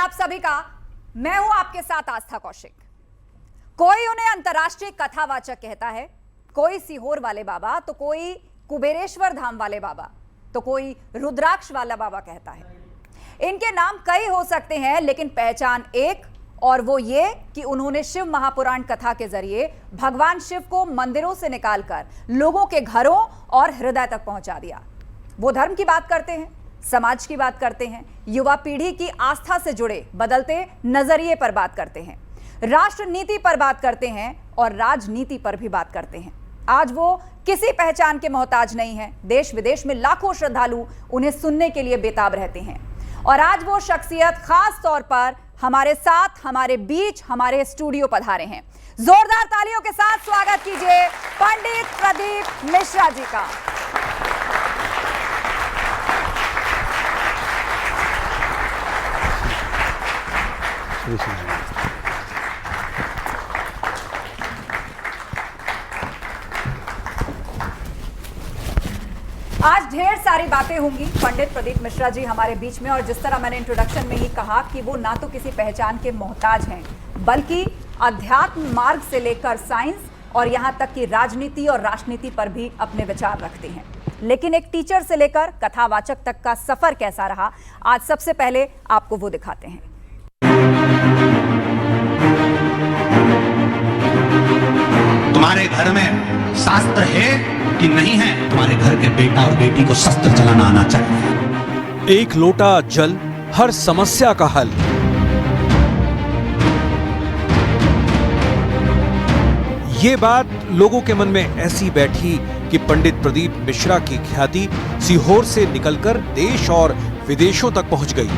आप सभी का। मैं हूं आपके साथ आस्था कौशिक। कोई उन्हें अंतर्राष्ट्रीय कथावाचक कहता है, कोई सीहोर वाले बाबा, तो कोई कुबेरेश्वर धाम वाले बाबा, तो कोई रुद्राक्ष वाला बाबा कहता है। इनके नाम कई हो सकते हैं, लेकिन पहचान एक, और वो ये कि उन्होंने शिव महापुराण कथा के जरिए भगवान शिव को मंदिरों से निकालकर लोगों के घरों और हृदय तक पहुंचा दिया। वो धर्म की बात करते हैं, समाज की बात करते हैं, युवा पीढ़ी की आस्था से जुड़े बदलते नजरिए पर बात करते हैं, राष्ट्र नीति पर बात करते हैं और राजनीति पर भी बात करते हैं। आज वो किसी पहचान के मोहताज नहीं है। देश विदेश में लाखों श्रद्धालु उन्हें सुनने के लिए बेताब रहते हैं। और आज वो शख्सियत खास तौर पर हमारे साथ, हमारे बीच, हमारे स्टूडियो पधारे हैं। जोरदार तालियों के साथ स्वागत कीजिए पंडित प्रदीप मिश्रा जी का। आज ढेर सारी बातें होंगी। पंडित प्रदीप मिश्रा जी हमारे बीच में, और जिस तरह मैंने इंट्रोडक्शन में ही कहा कि वो ना तो किसी पहचान के मोहताज हैं, बल्कि अध्यात्म मार्ग से लेकर साइंस और यहां तक कि राजनीति और राष्ट्रनीति पर भी अपने विचार रखते हैं। लेकिन एक टीचर से लेकर कथावाचक तक का सफर कैसा रहा, आज सबसे पहले आपको वो दिखाते हैं। तुम्हारे घर में शास्त्र है कि नहीं है? तुम्हारे घर के बेटा और बेटी को शस्त्र चलाना आना चाहिए। एक लोटा जल हर समस्या का हल। ये बात लोगों के मन में ऐसी बैठी कि पंडित प्रदीप मिश्रा की ख्याति सीहोर से निकलकर देश और विदेशों तक पहुंच गई।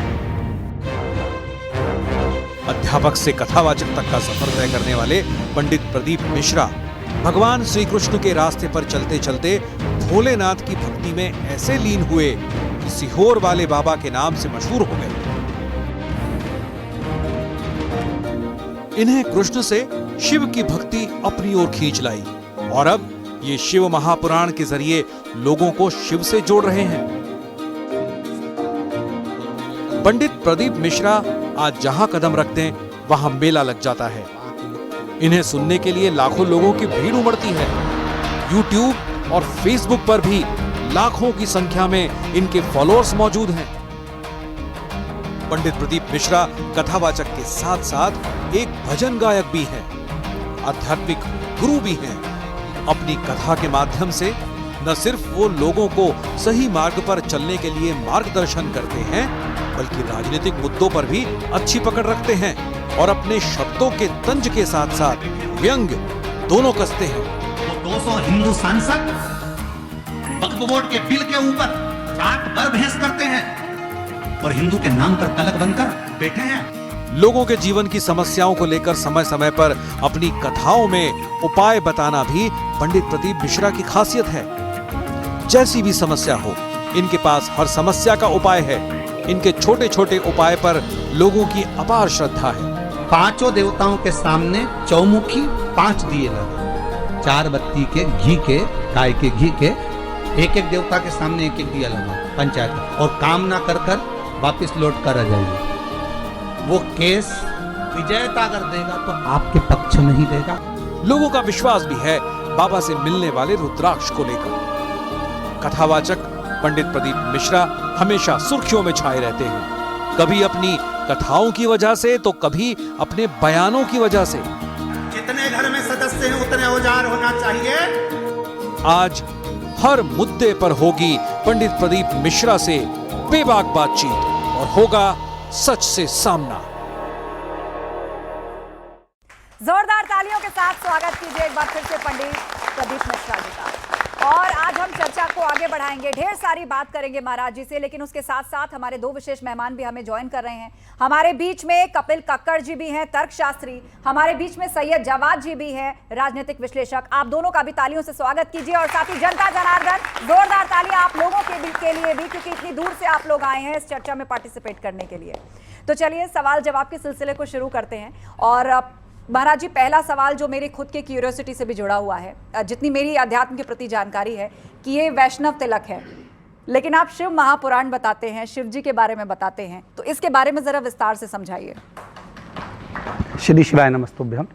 अध्यापक से कथावाचक तक का सफर तय करने वाले पंडित प्रदीप मिश्रा भगवान श्री कृष्ण के रास्ते पर चलते चलते भोलेनाथ की भक्ति में ऐसे लीन हुए कि सीहोर वाले बाबा के नाम से मशहूर हो गए। इन्हें कृष्ण से शिव की भक्ति अपनी ओर खींच लाई, और अब ये शिव महापुराण के जरिए लोगों को शिव से जोड़ रहे हैं। पंडित प्रदीप मिश्रा आज जहां कदम रखते हैं वहां मेला लग जाता है। इन्हें सुनने के लिए लाखों लोगों की भीड़ उमड़ती है। YouTube और Facebook पर भी लाखों की संख्या में इनके फॉलोअर्स मौजूद हैं। पंडित प्रदीप मिश्रा कथावाचक के साथ साथ एक भजन गायक भी हैं, आध्यात्मिक गुरु भी हैं। अपनी कथा के माध्यम से न सिर्फ वो लोगों को सही मार्ग पर चलने के लिए मार्गदर्शन करते हैं, बल्कि राजनीतिक मुद्दों पर भी अच्छी पकड़ रखते हैं और अपने शब्दों के तंज के साथ साथ व्यंग्य दोनों कसते हैं। तो 200 हिंदू सांसद वक्फ बोर्ड के बिल के ऊपर रात भर बहस करते हैं और हिंदू के नाम पर तलक बनकर बैठे हैं। लोगों के जीवन की समस्याओं को लेकर समय समय पर अपनी कथाओं में उपाय बताना भी पंडित प्रदीप मिश्रा की खासियत है। जैसी भी समस्या हो, इनके पास हर समस्या का उपाय है। इनके छोटे छोटे उपाय पर लोगों की अपार श्रद्धा है। पांचों देवताओं के सामने चौमुखी 5 दिए लगे, 4 बत्ती के घी के, गाय के घी के, एक एक देवता के सामने एक एक दिया लगा पंचायत, और काम ना कर कर वापिस लौट कर आ जाइए। वो केस विजयता कर देगा तो आपके पक्ष में ही देगा। लोगों का विश्वास भी है बाबा से मिलने वाले रुद्राक्ष को लेकर। कथावाचक पंडित प्रदीप मिश्रा हमेशा सुर्खियों में छाए रहते हैं, कभी अपनी कथाओं की वजह से तो कभी अपने बयानों की वजह से। जितने घर में सदस्य हैं उतने औजार होना चाहिए। आज हर मुद्दे पर होगी पंडित प्रदीप मिश्रा से बेबाक बातचीत और होगा सच से सामना। जोरदार तालियों के साथ स्वागत कीजिए एक बार फिर से पंडित प्रदीप मिश्रा जी का। और आज हम चर्चा को आगे बढ़ाएंगे, ढेर सारी बात करेंगे महाराज जी से, लेकिन उसके साथ साथ हमारे 2 विशेष मेहमान भी हमें ज्वाइन कर रहे हैं। हमारे बीच में कपिल कक्कड़ जी भी हैं, तर्कशास्त्री। हमारे बीच में सैयद जवाद जी भी हैं, राजनीतिक विश्लेषक। आप दोनों का भी तालियों से स्वागत कीजिए। और साथ ही जनता जनार्दन, जोरदार तालियां आप लोगों के लिए भी, क्योंकि इतनी दूर से आप लोग आए हैं इस चर्चा में पार्टिसिपेट करने के लिए। तो चलिए सवाल जवाब के सिलसिले को शुरू करते हैं। और महाराज जी, पहला सवाल जो मेरी खुद के क्यूरियोसिटी से भी जुड़ा हुआ है, जितनी मेरी अध्यात्म के प्रति जानकारी है, कि ये वैष्णव तिलक है, लेकिन आप शिव महापुराण बताते हैं, शिव जी के बारे में बताते हैं, तो इसके बारे में जरा विस्तार से समझाइए। श्री शिवाय नमस्तुभ्यम।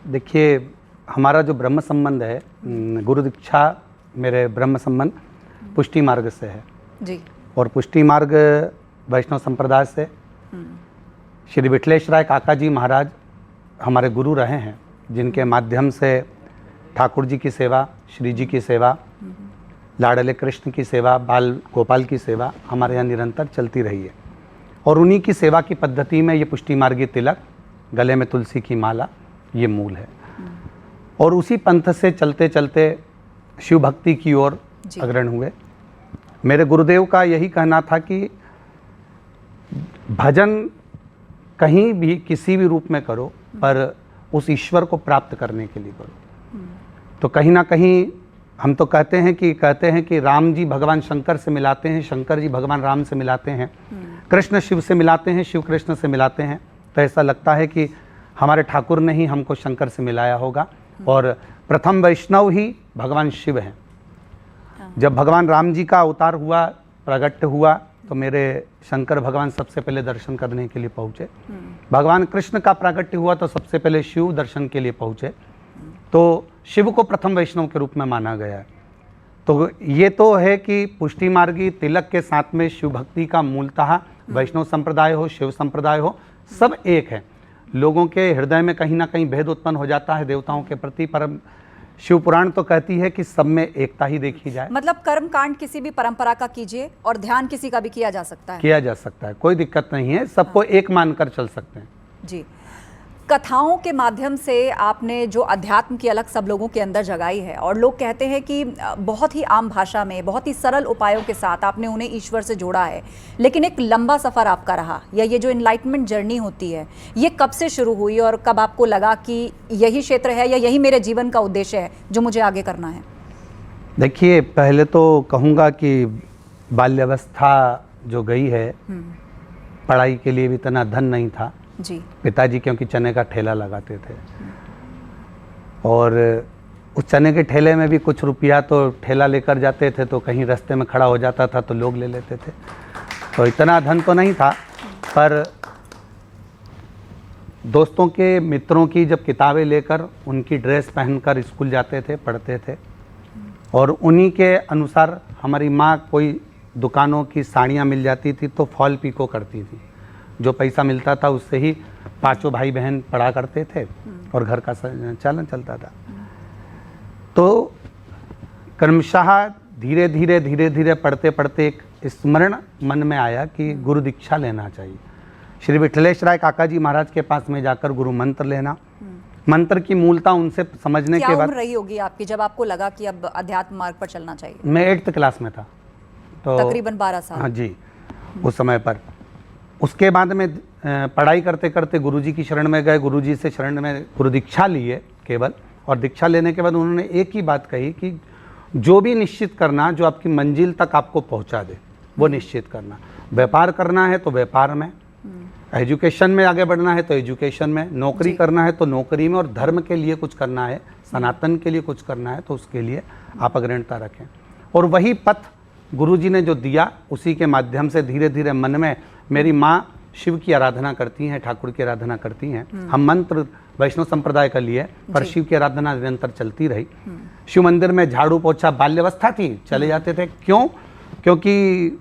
देखिए, हमारा जो ब्रह्म संबंध है, गुरु दीक्षा मेरे ब्रह्म संबंध पुष्टि मार्ग से है जी। और पुष्टि मार्ग वैष्णव संप्रदाय से श्री विठलेश राय काका जी महाराज हमारे गुरु रहे हैं, जिनके माध्यम से ठाकुर जी की सेवा, श्री जी की सेवा, लाडले कृष्ण की सेवा, बाल गोपाल की सेवा हमारे यहाँ निरंतर चलती रही है। और उन्हीं की सेवा की पद्धति में ये पुष्टि मार्गी तिलक, गले में तुलसी की माला, ये मूल है। और उसी पंथ से चलते चलते शिव भक्ति की ओर अग्रसर हुए। मेरे गुरुदेव का यही कहना था कि भजन कहीं भी किसी भी रूप में करो, पर उस ईश्वर को प्राप्त करने के लिए करो। तो कहीं ना कहीं हम तो कहते हैं कि राम जी भगवान शंकर से मिलाते हैं, शंकर जी भगवान राम से मिलाते हैं, कृष्ण शिव से मिलाते हैं, शिव कृष्ण से मिलाते हैं। तो ऐसा लगता है कि हमारे ठाकुर ने ही हमको शंकर से मिलाया होगा और प्रथम वैष्णव ही भगवान शिव हैं। जब भगवान राम जी का अवतार हुआ, प्रगट हुआ, तो मेरे शंकर भगवान सबसे पहले दर्शन करने के लिए पहुँचे। भगवान कृष्ण का प्रागट्य हुआ तो सबसे पहले शिव दर्शन के लिए पहुँचे। तो शिव को प्रथम वैष्णव के रूप में माना गया है। तो ये तो है कि पुष्टि मार्गी तिलक के साथ में शिव भक्ति का मूलतः वैष्णव संप्रदाय हो, शिव संप्रदाय हो, सब एक है। लोगों के हृदय में कहीं ना कहीं भेद उत्पन्न हो जाता है देवताओं के प्रति, पर शिव पुराण तो कहती है कि सब में एकता ही देखी जाए। मतलब कर्म कांड किसी भी परंपरा का कीजिए और ध्यान किसी का भी किया जा सकता है। किया जा सकता है, कोई दिक्कत नहीं है, सबको एक मानकर चल सकते हैं। जी। कथाओं के माध्यम से आपने जो अध्यात्म की अलग सब लोगों के अंदर जगाई है, और लोग कहते हैं कि बहुत ही आम भाषा में, बहुत ही सरल उपायों के साथ आपने उन्हें ईश्वर से जोड़ा है। लेकिन एक लंबा सफ़र आपका रहा, या ये जो इनलाइटमेंट जर्नी होती है, ये कब से शुरू हुई और कब आपको लगा कि यही क्षेत्र है या यही मेरे जीवन का उद्देश्य है जो मुझे आगे करना है? देखिए, पहले तो कहूँगा कि बाल्यावस्था जो गई है, पढ़ाई के लिए भी इतना धन नहीं था जी। पिताजी क्योंकि चने का ठेला लगाते थे, और उस चने के ठेले में भी कुछ रुपया तो ठेला लेकर जाते थे, तो कहीं रास्ते में खड़ा हो जाता था तो लोग ले लेते थे। तो इतना धन तो नहीं था, पर दोस्तों के, मित्रों की जब किताबें लेकर उनकी ड्रेस पहनकर स्कूल जाते थे, पढ़ते थे, और उन्हीं के अनुसार हमारी माँ कोई दुकानों की साड़ियाँ मिल जाती थी तो फॉल पिको करती थी। जो पैसा मिलता था उससे ही पांचों भाई बहन पढ़ा करते थे और घर का चालन चलता था। तो क्रमशः धीरे धीरे पढ़ते पढ़ते एक स्मरण मन में आया कि गुरु दीक्षा लेना चाहिए। श्री विठलेश राय काका जी महाराज के पास में जाकर गुरु मंत्र लेना, मंत्र की मूलता उनसे समझने के बाद। उम्र रही होगी आपकी जब आपको लगा कि अब अध्यात्म मार्ग पर चलना चाहिए? मैं 8th क्लास में था, तो तकरीबन 12 साल। हाँ जी, उस समय पर। उसके बाद में पढ़ाई करते करते गुरुजी की शरण में गए, गुरुजी से शरण में गुरु दीक्षा लिए केवल। और दीक्षा लेने के बाद उन्होंने एक ही बात कही कि जो भी निश्चित करना जो आपकी मंजिल तक आपको पहुंचा दे, वो निश्चित करना। व्यापार करना है तो व्यापार में, एजुकेशन में आगे बढ़ना है तो एजुकेशन में, नौकरी करना है तो नौकरी में, और धर्म के लिए कुछ करना है, सनातन के लिए कुछ करना है तो उसके लिए आप अग्रणता रखें। और वही पथ गुरुजी ने जो दिया, उसी के माध्यम से धीरे धीरे मन में, मेरी माँ शिव की आराधना करती हैं, ठाकुर की आराधना करती हैं, हम मंत्र वैष्णव संप्रदाय का लिए, पर शिव की आराधना निरंतर चलती रही। शिव मंदिर में झाड़ू पोछा, बाल्यावस्था थी, चले जाते थे। क्यों? क्योंकि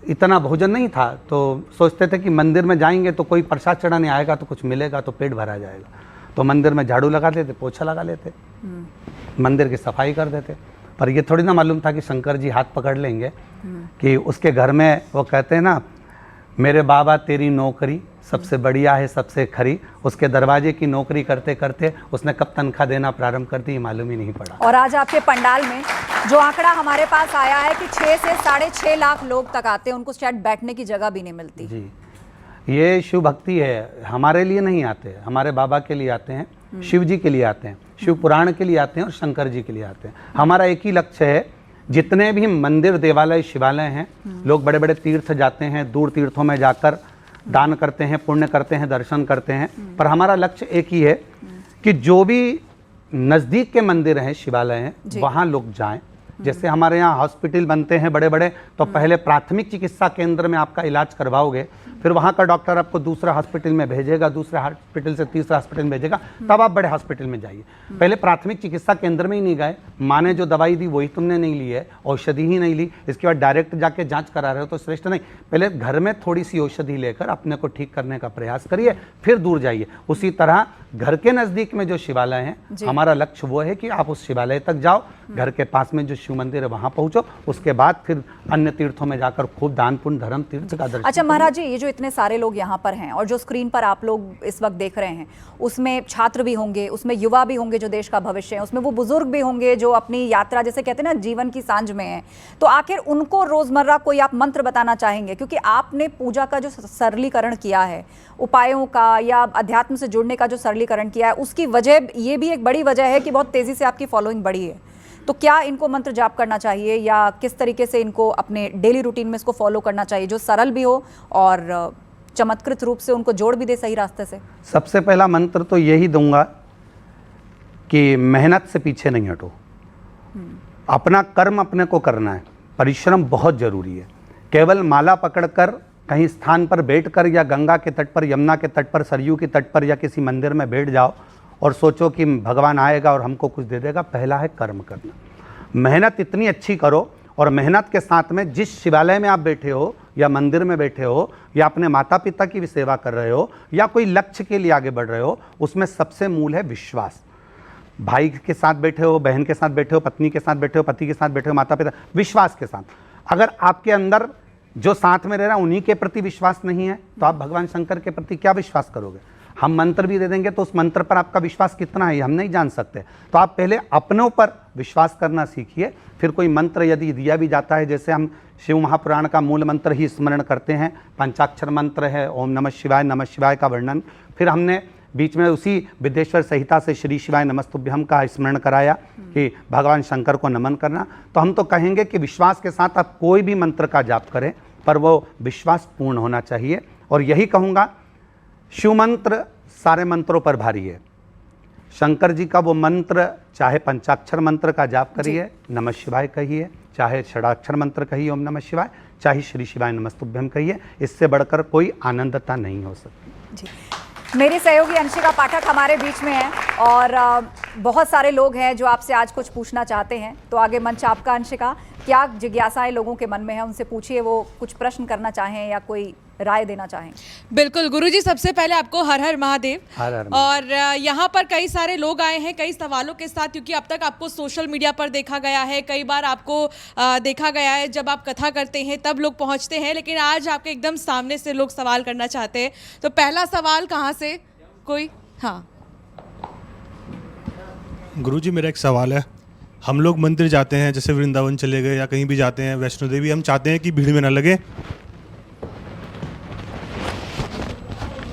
इतना भोजन नहीं था, तो सोचते थे कि मंदिर में जाएंगे तो कोई प्रसाद चढ़ाने आएगा तो कुछ मिलेगा तो पेट भरा जाएगा। तो मंदिर में झाड़ू लगा लेते, पोछा लगा लेते, मंदिर की सफाई कर देते। पर ये थोड़ी ना मालूम था कि शंकर जी हाथ पकड़ लेंगे कि उसके घर में, वो कहते हैं ना, मेरे बाबा तेरी नौकरी सबसे बढ़िया है, सबसे खरी। उसके दरवाजे की नौकरी करते करते उसने कब तनख्वाह देना प्रारंभ कर दी, मालूम ही नहीं पड़ा। और आज आपके पंडाल में जो आंकड़ा हमारे पास आया है कि 6 से 6.5 लाख लोग तक आते हैं, उनको शायद बैठने की जगह भी नहीं मिलती। जी, ये शिव भक्ति है। हमारे लिए नहीं आते, हमारे बाबा के लिए आते हैं, शिव जी के लिए आते हैं, शिव पुराण के लिए आते हैं और शंकर जी के लिए आते हैं। हमारा एक ही लक्ष्य है, जितने भी मंदिर, देवालय, शिवालय हैं, लोग बड़े बड़े तीर्थ जाते हैं, दूर तीर्थों में जाकर दान करते हैं, पुण्य करते हैं, दर्शन करते हैं, पर हमारा लक्ष्य एक ही है कि जो भी नज़दीक के मंदिर हैं, शिवालय हैं, वहाँ लोग जाएं, जैसे हमारे यहाँ हॉस्पिटल बनते हैं बड़े बड़े, तो पहले प्राथमिक चिकित्सा केंद्र में आपका इलाज करवाओगे, फिर वहाँ का डॉक्टर आपको दूसरा हॉस्पिटल में भेजेगा, दूसरे हॉस्पिटल से तीसरा हॉस्पिटल में भेजेगा, तब आप बड़े हॉस्पिटल में जाइए। पहले प्राथमिक चिकित्सा केंद्र में ही नहीं गए, माँ ने जो दवाई दी वही तुमने नहीं ली है, औषधि ही नहीं ली, इसके बाद डायरेक्ट जाके जांच करा रहे हो तो श्रेष्ठ नहीं। पहले घर में थोड़ी सी औषधि लेकर अपने को ठीक करने का प्रयास करिए, फिर दूर जाइए। उसी तरह घर के नज़दीक में जो शिवालय हैं, हमारा लक्ष्य वो है कि आप उस शिवालय तक जाओ, घर के पास में जो शिव मंदिर है वहाँ पहुँचो, उसके बाद फिर अन्य तीर्थों में जाकर खूब दान पुण्य धर्म तीर्थ का दर्शन। अच्छा महाराज जी, ये जो इतने सारे लोग यहाँ पर हैं और जो स्क्रीन पर आप लोग इस वक्त देख रहे हैं, उसमें छात्र भी होंगे, उसमें युवा भी होंगे जो देश का भविष्य है, उसमें वो बुजुर्ग भी होंगे जो अपनी यात्रा जैसे कहते हैं ना जीवन की सांझ में है, तो आखिर उनको रोजमर्रा कोई आप मंत्र बताना चाहेंगे? क्योंकि आपने पूजा का जो सरलीकरण किया है, उपायों का या अध्यात्म से जुड़ने का जो सरलीकरण किया है, उसकी वजह ये भी एक बड़ी वजह है कि बहुत तेजी से आपकी फॉलोइंग बढ़ी है। तो क्या इनको मंत्र जाप करना चाहिए या किस तरीके से इनको अपने डेली रूटीन में इसको फॉलो करना चाहिए जो सरल भी हो और चमत्कृत रूप से उनको जोड़ भी दे सही रास्ते से? सबसे पहला मंत्र तो यही दूंगा कि मेहनत से पीछे नहीं हटो, अपना कर्म अपने को करना है, परिश्रम बहुत जरूरी है। केवल माला पकड़कर कहीं स्थान पर बैठकर या गंगा के तट पर, यमुना के तट पर, सरयू के तट पर या किसी मंदिर में बैठ जाओ और सोचो कि भगवान आएगा और हमको कुछ दे देगा। पहला है कर्म करना, मेहनत इतनी अच्छी करो, और मेहनत के साथ में जिस शिवालय में आप बैठे हो या मंदिर में बैठे हो या अपने माता पिता की भी सेवा कर रहे हो या कोई लक्ष्य के लिए आगे बढ़ रहे हो, उसमें सबसे मूल है विश्वास। भाई के साथ बैठे हो, बहन के साथ बैठे हो, पत्नी के साथ बैठे हो, पति के साथ बैठे हो, माता पिता, विश्वास के साथ। अगर आपके अंदर जो साथ में रह रहा है उन्हीं के प्रति विश्वास नहीं है तो आप भगवान शंकर के प्रति क्या विश्वास करोगे? हम मंत्र भी दे देंगे तो उस मंत्र पर आपका विश्वास कितना है हम नहीं जान सकते। तो आप पहले अपनों पर विश्वास करना सीखिए, फिर कोई मंत्र यदि दिया भी जाता है, जैसे हम शिव महापुराण का मूल मंत्र ही स्मरण करते हैं, पंचाक्षर मंत्र है ओम नमः शिवाय का वर्णन, फिर हमने बीच में उसी विद्येश्वर संहिता से श्री शिवाय नमस्तुभ्यम का स्मरण कराया कि भगवान शंकर को नमन करना। तो हम तो कहेंगे कि विश्वास के साथ आप कोई भी मंत्र का जाप करें, पर वो विश्वास पूर्ण होना चाहिए। और यही कहूँगा, शिव मंत्र सारे मंत्रों पर भारी है। शंकर जी का वो मंत्र, चाहे पंचाक्षर मंत्र का जाप करिए, नमः शिवाय कहिए, चाहे षडाक्षर मंत्र कहिए ओम नमः शिवाय, चाहे श्री शिवाय नमस्तुभ्यम कहिए, इससे बढ़कर कोई आनंदता नहीं हो सकती। जी, मेरी सहयोगी अंशिका पाठक हमारे बीच में है और बहुत सारे लोग हैं जो आपसे आज कुछ पूछना चाहते हैं, तो आगे मंच आपका। अंशिका, क्या जिज्ञासाएं लोगों के मन में है, उनसे पूछिए, वो कुछ प्रश्न करना चाहें या कोई राय देना चाहें। बिल्कुल गुरुजी, सबसे पहले आपको हर हर महादेव। हर हर और यहाँ पर कई सारे लोग आए हैं कई सवालों के साथ, क्योंकि अब तक आपको सोशल मीडिया पर देखा गया है, कई बार आपको देखा गया है जब आप कथा करते हैं तब लोग पहुँचते हैं, लेकिन आज आपके एकदम सामने से लोग सवाल करना चाहते हैं। तो पहला सवाल कहाँ से कोई? हाँ गुरुजी, मेरा एक सवाल है। हम लोग मंदिर जाते हैं, जैसे वृंदावन चले गए या कहीं भी जाते हैं, वैष्णो देवी, हम चाहते हैं कि भीड़ में ना लगे।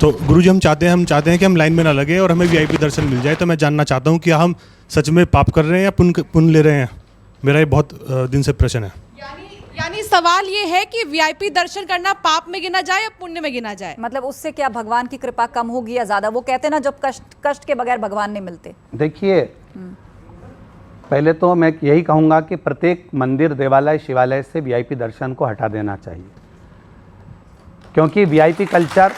तो गुरुजी हम चाहते हैं कि हम लाइन में ना लगे और हमें वीआईपी दर्शन मिल जाए। तो मैं जानना चाहता हूँ कि हम सच में पाप कर रहे हैं या पुण्य ले रहे हैं? मेरा ये बहुत दिन से प्रश्न है। यानी सवाल ये है कि वीआईपी दर्शन करना पाप में गिना जाए या पुण्य में गिना जाए? मतलब उससे क्या भगवान की कृपा कम होगी या ज्यादा? वो कहते हैं ना, जब कष्ट के बगैर भगवान नहीं मिलते। देखिए, पहले तो मैं यही कहूँगा कि प्रत्येक मंदिर, देवालय, शिवालय से वीआईपी दर्शन को हटा देना चाहिए, क्योंकि वीआईपी कल्चर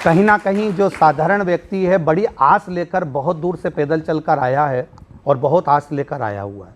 कहीं ना कहीं जो साधारण व्यक्ति है बड़ी आस लेकर बहुत दूर से पैदल चलकर आया है और बहुत आस लेकर आया हुआ है,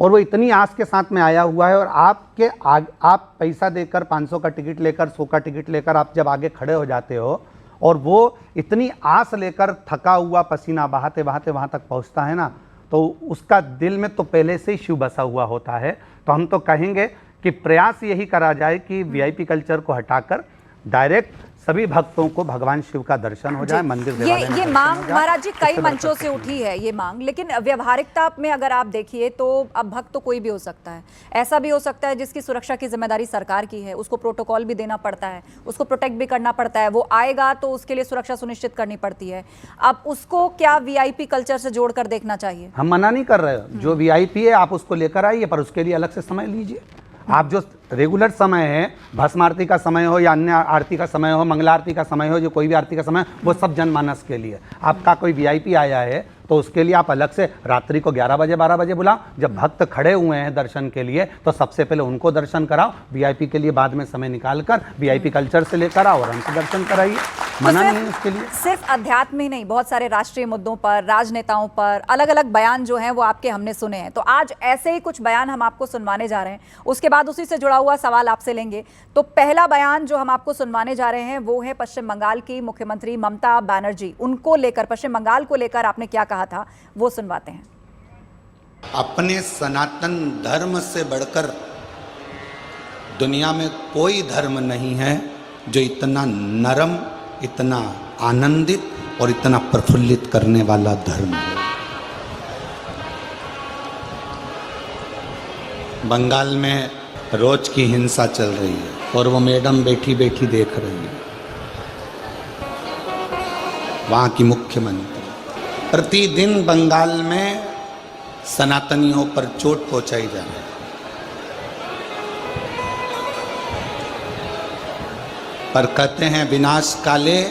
और वो इतनी आस के साथ में आया हुआ है, और आप पैसा देकर 500 का टिकट लेकर, 100 का टिकट लेकर आप जब आगे खड़े हो जाते हो और वो इतनी आस लेकर थका हुआ, पसीना बहाते बहाते वहाँ तक पहुँचता है ना, तो उसका दिल में तो पहले से ही शिव बसा हुआ होता है। तो हम तो कहेंगे कि प्रयास यही करा जाए कि वीआईपी कल्चर को हटाकर डायरेक्ट सभी भक्तों को भगवान शिव का दर्शन हो जाए, मंदिर देवालय में ये मांग महाराज जी कई मंचों से उठी है ये मांग, लेकिन व्यवहारिकता में अगर आप देखिए तो अब भक्त तो कोई भी हो सकता है। ऐसा भी हो सकता है जिसकी सुरक्षा की जिम्मेदारी सरकार की है, उसको प्रोटोकॉल भी देना पड़ता है, उसको प्रोटेक्ट भी करना पड़ता है, वो आएगा तो उसके लिए सुरक्षा सुनिश्चित करनी पड़ती है। अब उसको क्या वीआईपी कल्चर से जोड़कर देखना चाहिए? हम मना नहीं कर रहे, जो वीआईपी है आप उसको लेकर आइए, पर उसके लिए अलग से समय लीजिए। आप जो रेगुलर समय है, भस्म आरती का समय हो या अन्य आरती का समय हो, मंगला आरती का समय हो, जो कोई भी आरती का समय, वो सब जनमानस के लिए। आपका कोई वीआईपी आया है तो उसके लिए आप अलग से रात्रि को 11 बजे 12 बजे बुलाओ। जब भक्त खड़े हुए हैं दर्शन के लिए तो सबसे पहले उनको दर्शन कराओ, वीआईपी के लिए बाद में समय निकालकर वीआईपी कल्चर से लेकर आओ और हमसे दर्शन कराइए, मना नहीं है उसके लिए। सिर्फ अध्यात्म ही नहीं, बहुत सारे राष्ट्रीय मुद्दों पर, राजनेताओं पर अलग अलग बयान जो हैं वो आपके हमने सुने हैं। तो आज ऐसे ही कुछ बयान हम आपको सुनवाने जा रहे हैं, उसके बाद उसी से जुड़ा हुआ सवाल आपसे लेंगे। तो पहला बयान जो हम आपको सुनवाने जा रहे हैं वो है पश्चिम बंगाल की मुख्यमंत्री ममता बनर्जी, उनको लेकर, पश्चिम बंगाल को लेकर आपने क्या कहा था वो सुनवाते हैं। अपने सनातन धर्म से बढ़कर दुनिया में कोई धर्म नहीं है जो इतना नरम, इतना आनंदित और इतना प्रफुल्लित करने वाला धर्म है। बंगाल में रोज की हिंसा चल रही है और वो मैडम बैठी बैठी देख रही है। वहाँ की मुख्यमंत्री प्रतिदिन बंगाल में सनातनियों पर चोट पहुंचाई जा रही है। पर कहते हैं विनाश काले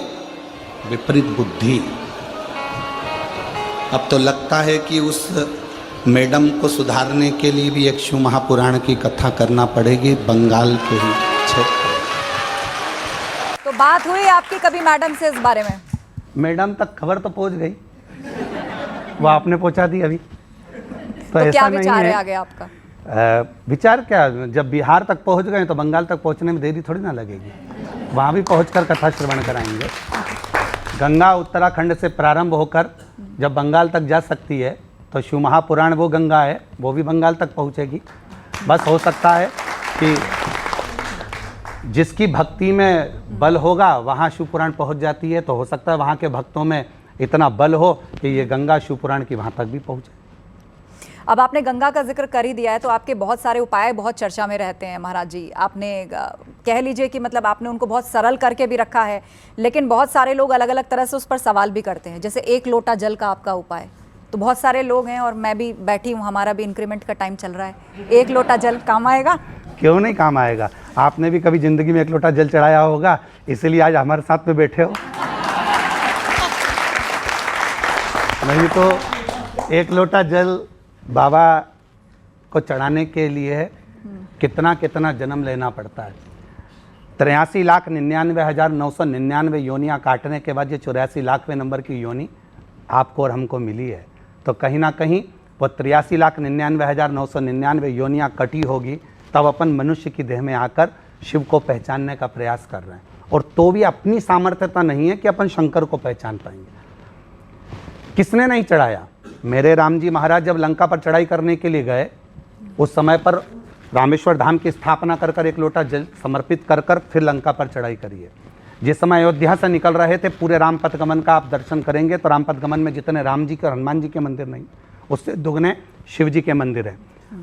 विपरीत बुद्धि। अब तो लगता है कि उस मैडम को सुधारने के लिए भी एक शिव महापुराण की कथा करना पड़ेगी बंगाल के ही क्षेत्र। तो बात हुई आपकी कभी मैडम से इस बारे में? मैडम तक खबर तो पहुंच गई, वो आपने पहुंचा दी अभी। तो ऐसा क्या नहीं विचार है है। आगे आपका? विचार क्या, जब बिहार तक पहुंच गए तो बंगाल तक पहुंचने में देरी थोड़ी ना लगेगी, वहाँ भी पहुंचकर कथा श्रवण कराएंगे। गंगा उत्तराखंड से प्रारंभ होकर जब बंगाल तक जा सकती है तो शिव महापुराण वो गंगा है, वो भी बंगाल तक पहुंचेगी। बस हो सकता है कि जिसकी भक्ति में बल होगा वहाँ शिव पुराण पहुँच जाती है, तो हो सकता है वहाँ के भक्तों में इतना बल हो कि ये गंगा शिव पुराण की वहाँ तक भी पहुँचे। अब आपने गंगा का जिक्र कर ही दिया है तो आपके बहुत सारे उपाय बहुत चर्चा में रहते हैं महाराज जी। आपने कह लीजिए कि मतलब आपने उनको बहुत सरल करके भी रखा है, लेकिन बहुत सारे लोग अलग अलग तरह से उस पर सवाल भी करते हैं। जैसे 1 लोटा जल का आपका उपाय, तो बहुत सारे लोग हैं और मैं भी बैठी हूँ, हमारा भी इंक्रीमेंट का टाइम चल रहा है। 1 लोटा जल काम आएगा? क्यों नहीं काम आएगा। आपने भी कभी जिंदगी में 1 लोटा जल चढ़ाया होगा, इसीलिए आज हमारे साथ में बैठे हो। नहीं तो 1 लोटा जल बाबा को चढ़ाने के लिए कितना कितना जन्म लेना पड़ता है। 83,99,999 योनियाँ काटने के बाद ये 84,00,000वें नंबर की योनि आपको और हमको मिली है। तो कहीं ना कहीं वो 83,99,999 योनियाँ कटी होगी, तब अपन मनुष्य की देह में आकर शिव को पहचानने का प्रयास कर रहे हैं। और तो भी अपनी सामर्थ्यता नहीं है कि अपन शंकर को पहचान पाएंगे। किसने नहीं चढ़ाया? मेरे राम जी महाराज जब लंका पर चढ़ाई करने के लिए गए, उस समय पर रामेश्वर धाम की स्थापना कर 1 लोटा जल समर्पित कर फिर लंका पर चढ़ाई करिए। जिस समय अयोध्या से निकल रहे थे, पूरे राम पथगमन का आप दर्शन करेंगे तो राम पथगमन में जितने राम जी के और हनुमान जी के मंदिर नहीं, उससे दुगने शिव जी के मंदिर हैं।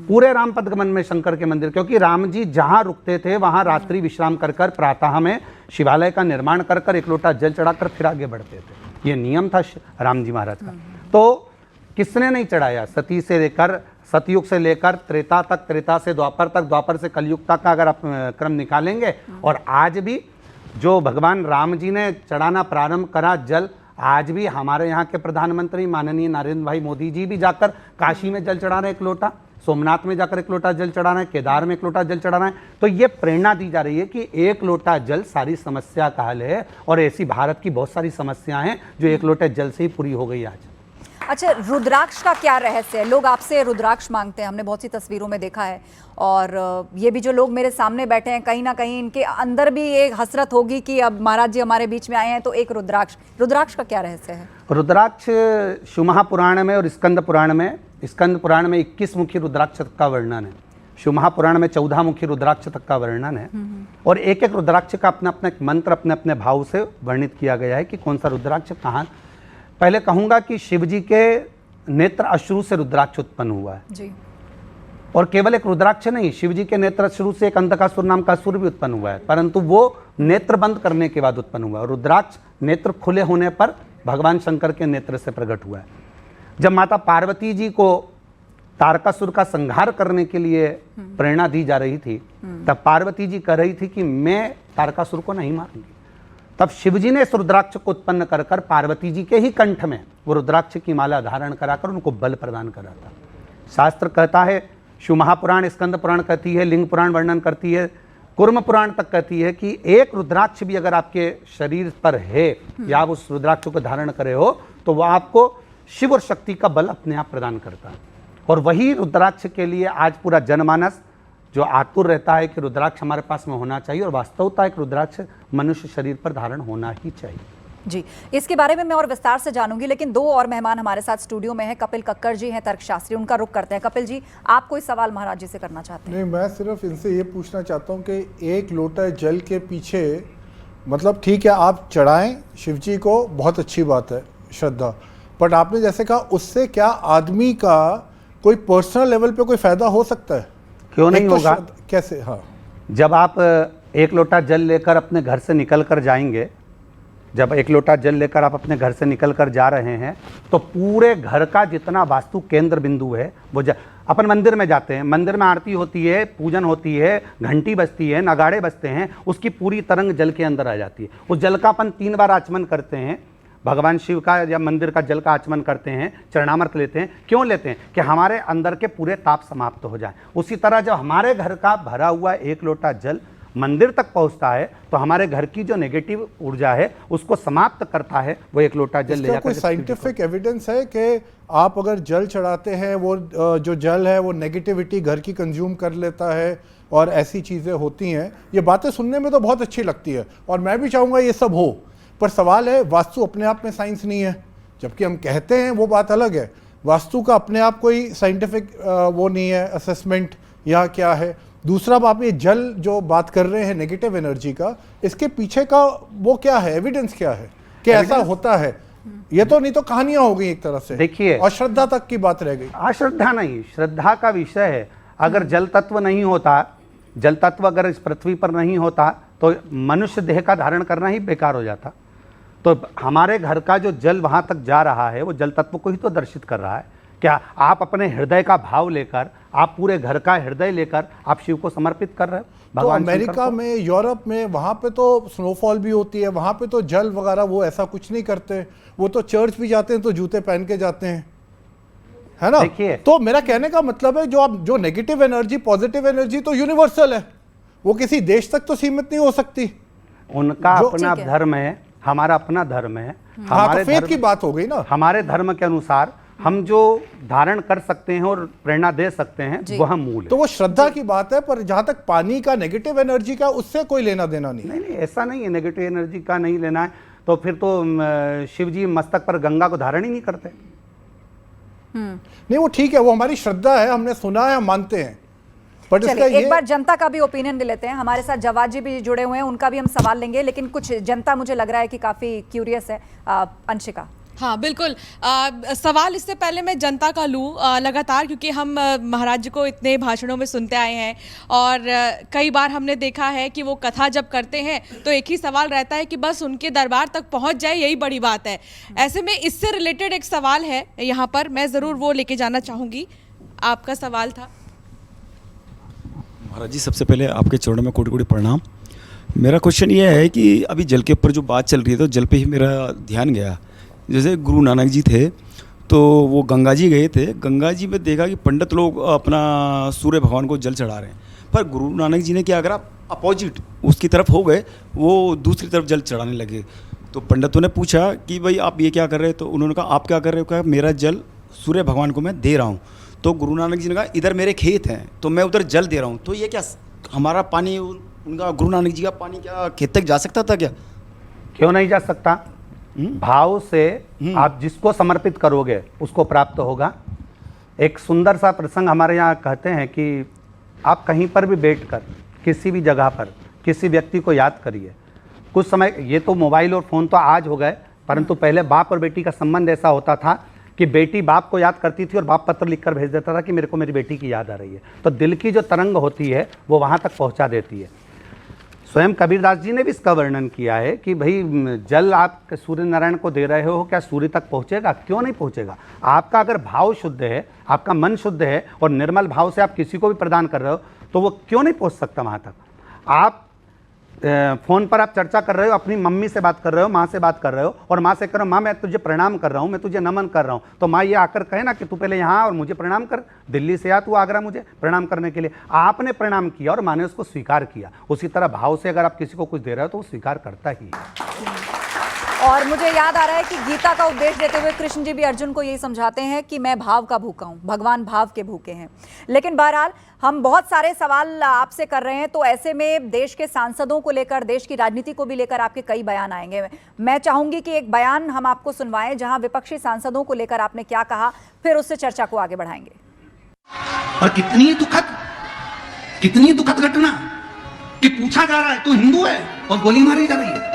पूरे राम पथगमन में शंकर के मंदिर, क्योंकि राम जी जहाँ रुकते थे वहाँ रात्रि विश्राम कर प्रातः में शिवालय का निर्माण कर 1 लोटा जल चढ़ाकर फिर आगे बढ़ते थे। ये नियम था राम जी महाराज का। तो किसने नहीं चढ़ाया? सती से लेकर, सतयुग से लेकर त्रेता तक, त्रेता से द्वापर तक, द्वापर से कलयुग तक का अगर आप क्रम निकालेंगे, और आज भी जो भगवान राम जी ने चढ़ाना प्रारंभ करा जल, आज भी हमारे यहाँ के प्रधानमंत्री माननीय नरेंद्र भाई मोदी जी भी जाकर काशी में जल चढ़ा रहे 1 लोटा, सोमनाथ में जाकर 1 लोटा जल चढ़ा रहे हैं, केदार में 1 लोटा जल चढ़ा रहे हैं। तो ये प्रेरणा दी जा रही है कि 1 लोटा जल सारी समस्या का हल है, और ऐसी भारत की बहुत सारी समस्याएं हैं जो 1 लोटे जल से ही पूरी हो गई आज। अच्छा, रुद्राक्ष का क्या रहस्य है? लोग आपसे रुद्राक्ष मांगते हैं, हमने बहुत सी तस्वीरों में देखा है। और ये भी जो लोग मेरे सामने बैठे हैं, कहीं ना कहीं इनके अंदर भी एक हसरत होगी कि अब महाराज जी हमारे बीच में आए हैं तो एक रुद्राक्ष। रुद्राक्ष का क्या रहस्य है? रुद्राक्ष शिव महापुराण में और स्कंद पुराण में, स्कंद पुराण में 21 मुखी रुद्राक्ष का वर्णन है, शिव महापुराण में 14 मुखी रुद्राक्ष तक का वर्णन है। और एक एक रुद्राक्ष का अपना अपना एक मंत्र अपने अपने भाव से वर्णित किया गया है कि कौन सा रुद्राक्ष कहाँ। पहले कहूँगा कि शिव जी के नेत्र अश्रु से रुद्राक्ष उत्पन्न हुआ है जी। और केवल एक रुद्राक्ष नहीं, शिव जी के नेत्र अश्रु से एक अंधकासुर नाम का असुर भी उत्पन्न हुआ है, परंतु वो नेत्र बंद करने के बाद उत्पन्न हुआ है। रुद्राक्ष नेत्र खुले होने पर भगवान शंकर के नेत्र से प्रकट हुआ है। जब माता पार्वती जी को तारकासुर का संहार करने के लिए प्रेरणा दी जा रही थी, तब पार्वती जी कह रही थी कि मैं तारकासुर को नहीं मारूंगी, तब शिवजी ने इस रुद्राक्ष को उत्पन्न कर कर पार्वती जी के ही कंठ में वो रुद्राक्ष की माला धारण कराकर उनको बल प्रदान करा था। शास्त्र कहता है, शिव महापुराण, स्कंद पुराण कहती है, लिंग पुराण वर्णन करती है, कुर्म पुराण तक कहती है कि एक रुद्राक्ष भी अगर आपके शरीर पर है या आप उस रुद्राक्ष को धारण करे हो तो वह आपको शिव और शक्ति का बल अपने आप प्रदान करता है। और वही रुद्राक्ष के लिए आज पूरा जनमानस जो आतुर रहता है कि रुद्राक्ष हमारे पास में होना चाहिए, और वास्तवता एक रुद्राक्ष मनुष्य शरीर पर धारण होना ही चाहिए। जी, इसके बारे में मैं और विस्तार से जानूंगी, लेकिन दो और मेहमान हमारे साथ स्टूडियो में हैं। कपिल कक्कड़ जी हैं तर्कशास्त्री, उनका रुख करते हैं। कपिल जी, आप कोई सवाल महाराज जी से करना चाहते हैं? नहीं, मैं सिर्फ इनसे ये पूछना चाहता हूँ कि एक लोटा जल के पीछे, मतलब ठीक है आप चढ़ाएं शिवजी को, बहुत अच्छी बात है, श्रद्धा, बट आपने जैसे कहा उससे क्या आदमी का कोई पर्सनल लेवल पे कोई फायदा हो सकता है? क्यों नहीं होगा? कैसे? हाँ, जब आप एक लोटा जल लेकर अपने घर से निकल कर जाएंगे, जब एक लोटा जल लेकर आप अपने घर से निकल कर जा रहे हैं तो पूरे घर का जितना वास्तु केंद्र बिंदु है वो अपन मंदिर में जाते हैं, मंदिर में आरती होती है, पूजन होती है, घंटी बजती है, नगाड़े बजते हैं, उसकी पूरी तरंग जल के अंदर आ जाती है। उस जल का अपन 3 बार आचमन करते हैं, भगवान शिव का या मंदिर का जल का आचमन करते हैं, चरणामृत लेते हैं। क्यों लेते हैं? कि हमारे अंदर के पूरे ताप समाप्त हो जाए। उसी तरह जब हमारे घर का भरा हुआ एक लोटा जल मंदिर तक पहुंचता है तो हमारे घर की जो नेगेटिव ऊर्जा है उसको समाप्त करता है वो एक लोटा जल ले जाकर। कोई साइंटिफिक एविडेंस है कि आप अगर जल चढ़ाते हैं वो जो जल है वो नेगेटिविटी घर की कंज्यूम कर लेता है और ऐसी चीज़ें होती हैं? ये बातें सुनने में तो बहुत अच्छी लगती है और मैं भी चाहूँगा ये सब हो, पर सवाल है वास्तु अपने आप में साइंस नहीं है, जबकि हम कहते हैं वो बात अलग है। वास्तु का अपने आप कोई साइंटिफिक वो नहीं है, असेसमेंट या क्या है। दूसरा, आप ये जल जो बात कर रहे हैं नेगेटिव एनर्जी का, इसके पीछे का वो क्या है, एविडेंस क्या है कि ऐसा होता है? ये तो नहीं तो कहानियां हो गई एक तरह से, देखिए, और श्रद्धा तक की बात रह गई। अश्रद्धा नहीं, श्रद्धा का विषय है। अगर जल तत्व नहीं होता, जल तत्व अगर इस पृथ्वी पर नहीं होता तो मनुष्य देह का धारण करना ही बेकार हो जाता। तो हमारे घर का जो जल वहां तक जा रहा है वो जल तत्व को ही तो दर्शित कर रहा है। क्या आप अपने हृदय का भाव लेकर, आप पूरे घर का हृदय लेकर आप शिव को समर्पित कर रहे हो? तो अमेरिका में, यूरोप में, वहाँ पे तो स्नोफॉल भी होती है, वहाँ पे तो जल वगैरह वो ऐसा कुछ नहीं करते, वो तो चर्च भी जाते हैं तो जूते पहन के जाते हैं, है ना? देखिए, तो मेरा कहने का मतलब है जो नेगेटिव एनर्जी, पॉजिटिव एनर्जी तो यूनिवर्सल है, वो किसी देश तक तो सीमित नहीं हो सकती। उनका अपना धर्म है, हमारा अपना धर्म है। हमारे फेथ की बात हो गई ना। हमारे धर्म के अनुसार हम जो धारण कर सकते हैं और प्रेरणा दे सकते हैं वह मूल है। तो वो श्रद्धा की बात है, पर जहां तक पानी का, नेगेटिव एनर्जी का, उससे कोई लेना देना नहीं। नहीं, ऐसा नहीं है, नेगेटिव एनर्जी का नहीं लेना है। तो फिर तो शिव जी मस्तक पर गंगा को धारण ही नहीं करते। नहीं, वो ठीक है, वो हमारी श्रद्धा है, हमने सुना है, हम मानते हैं। बट चलिए एक बार जनता का भी ओपिनियन ले लेते हैं। हमारे साथ जवाद जी भी जुड़े हुए हैं, उनका भी हम सवाल लेंगे, लेकिन कुछ जनता मुझे लग रहा है कि काफी क्यूरियस है। अंशिका। हाँ बिल्कुल, सवाल इससे पहले मैं जनता का लूँ लगातार, क्योंकि हम महाराज जी को इतने भाषणों में सुनते आए हैं और कई बार हमने देखा है कि वो कथा जब करते हैं तो एक ही सवाल रहता है कि बस उनके दरबार तक पहुंच जाए, यही बड़ी बात है। ऐसे में इससे रिलेटेड एक सवाल है यहाँ पर, मैं ज़रूर वो लेके जाना चाहूँगी। आपका सवाल था। महाराज जी, सबसे पहले आपके चरणों में कोटि कोटि प्रणाम। मेरा क्वेश्चन ये है कि अभी जल के ऊपर जो बात चल रही है तो जल पे ही मेरा ध्यान गया। जैसे गुरु नानक जी थे तो वो गंगा जी गए थे, गंगा जी में देखा कि पंडित लोग अपना सूर्य भगवान को जल चढ़ा रहे हैं, पर गुरु नानक जी ने क्या करा, अपोजिट उसकी तरफ हो गए, वो दूसरी तरफ जल चढ़ाने लगे। तो पंडितों ने पूछा कि भाई आप ये क्या कर रहे हैं? तो उन्होंने कहा आप क्या कर रहे हो? कहा मेरा जल सूर्य भगवान को मैं दे रहा हूँ। तो गुरु नानक जी ने कहा इधर मेरे खेत हैं तो मैं उधर जल दे रहा हूँ। तो ये क्या हमारा पानी, उनका गुरु नानक जी का पानी क्या खेत तक जा सकता था क्या? क्यों नहीं जा सकता? भाव से आप जिसको समर्पित करोगे उसको प्राप्त होगा। एक सुंदर सा प्रसंग हमारे यहाँ कहते हैं कि आप कहीं पर भी बैठकर किसी भी जगह पर किसी व्यक्ति को याद करिए। कुछ समय, ये तो मोबाइल और फ़ोन तो आज हो गए, परंतु पहले बाप और बेटी का संबंध ऐसा होता था कि बेटी बाप को याद करती थी और बाप पत्र लिखकर भेज देता था कि मेरे को मेरी बेटी की याद आ रही है। तो दिल की जो तरंग होती है वो वहाँ तक पहुँचा देती है। स्वयं कबीरदास जी ने भी इसका वर्णन किया है कि भाई जल आप सूर्य नारायण को दे रहे हो, क्या सूर्य तक पहुँचेगा? क्यों नहीं पहुँचेगा? आपका अगर भाव शुद्ध है, आपका मन शुद्ध है और निर्मल भाव से आप किसी को भी प्रदान कर रहे हो तो वो क्यों नहीं पहुँच सकता वहाँ तक? आप फोन पर आप चर्चा कर रहे हो, अपनी मम्मी से बात कर रहे हो, माँ से बात कर रहे हो, और माँ से कह रहे हो माँ मैं तुझे प्रणाम कर रहा हूँ, मैं तुझे नमन कर रहा हूँ, तो माँ ये आकर कहे ना कि तू पहले यहाँ और मुझे प्रणाम कर, दिल्ली से आ तू आगरा मुझे प्रणाम करने के लिए। आपने प्रणाम किया और माँ ने उसको स्वीकार किया। उसी तरह भाव से अगर आप किसी को कुछ दे रहे हो तो वो स्वीकार करता ही है। और मुझे याद आ रहा है कि गीता का उपदेश देते हुए कृष्ण जी भी अर्जुन को यही समझाते हैं कि मैं भाव का भूखा हूं, भगवान भाव के भूखे हैं। लेकिन बहरहाल हम बहुत सारे सवाल आपसे कर रहे हैं, तो ऐसे में देश के सांसदों को लेकर, देश की राजनीति को भी लेकर आपके कई बयान आएंगे। मैं चाहूंगी कि एक बयान हम आपको सुनवाएं जहां विपक्षी सांसदों को लेकर आपने क्या कहा, फिर उससे चर्चा को आगे बढ़ाएंगे। और कितनी दुखद घटना कि पूछा जा रहा है तू हिंदू है और गोली मारी जा रही है।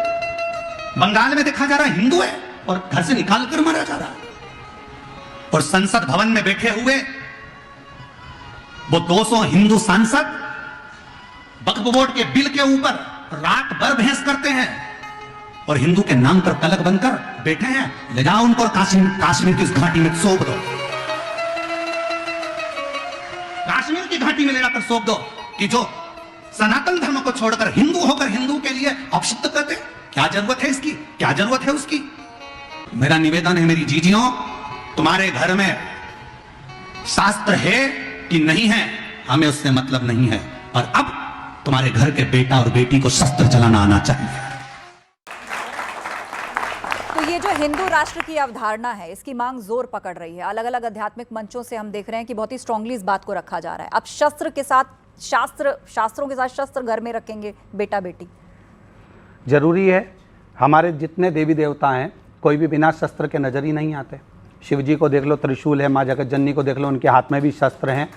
बंगाल में देखा जा रहा है हिंदू है और घर से निकाल कर मारा जा रहा है। और संसद भवन में बैठे हुए वो 200 हिंदू सांसद वक्फ बोर्ड के बिल के ऊपर रात भर बहस करते हैं और हिंदू के नाम पर कलंक बनकर बैठे हैं। ले जाओ उनको काश्मीर की उस घाटी में सौंप दो, काश्मीर की घाटी में ले जाकर सौंप दो कि जो सनातन धर्म को छोड़कर हिंदू होकर हिंदू के लिए अपशब्द करते, क्या जरूरत है इसकी, क्या जरूरत है उसकी। मेरा निवेदन है मेरी जीजियों, तुम्हारे घर में शास्त्र है कि नहीं है हमें उससे मतलब नहीं है, और अब तुम्हारे घर के बेटा और बेटी को शस्त्र चलाना आना चाहिए। तो ये जो हिंदू राष्ट्र की अवधारणा है, इसकी मांग जोर पकड़ रही है। अलग अलग आध्यात्मिक मंचों से हम देख रहे हैं कि बहुत ही स्ट्रांगली इस बात को रखा जा रहा है। अब शस्त्र के साथ शास्त्रों के साथ शस्त्र घर में रखेंगे बेटा बेटी, जरूरी है। हमारे जितने देवी देवता हैं कोई भी बिना शस्त्र के नजर ही नहीं आते। शिव जी को देख लो, त्रिशूल है, माँ जगत जननी को देख लो, उनके हाथ में भी शस्त्र हैं।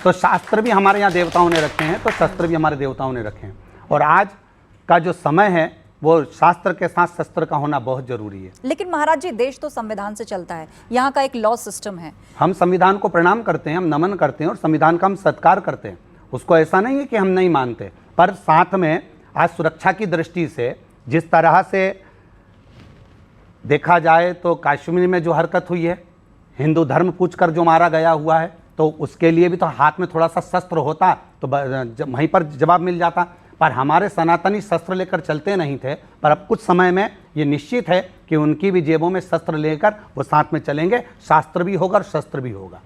तो शास्त्र भी हमारे यहाँ देवताओं ने रखे हैं, तो शस्त्र भी हमारे देवताओं ने रखे हैं। और आज का जो समय है वो शास्त्र के साथ शस्त्र का होना बहुत जरूरी है। लेकिन महाराज जी, देश तो संविधान से चलता है, यहाँ का एक लॉ सिस्टम है। हम संविधान को प्रणाम करते हैं, हम नमन करते हैं और संविधान का हम सत्कार करते हैं। उसको ऐसा नहीं है कि हम नहीं मानते, पर साथ में आज सुरक्षा की दृष्टि से जिस तरह से देखा जाए तो कश्मीर में जो हरकत हुई है, हिंदू धर्म पूछकर जो मारा गया हुआ है, तो उसके लिए भी तो हाथ में थोड़ा सा शस्त्र होता तो वहीं पर जवाब मिल जाता। पर हमारे सनातनी शस्त्र लेकर चलते नहीं थे, पर अब कुछ समय में ये निश्चित है कि उनकी भी जेबों में शस्त्र लेकर वो साथ में चलेंगे। शास्त्र भी होगा और शस्त्र भी होगा।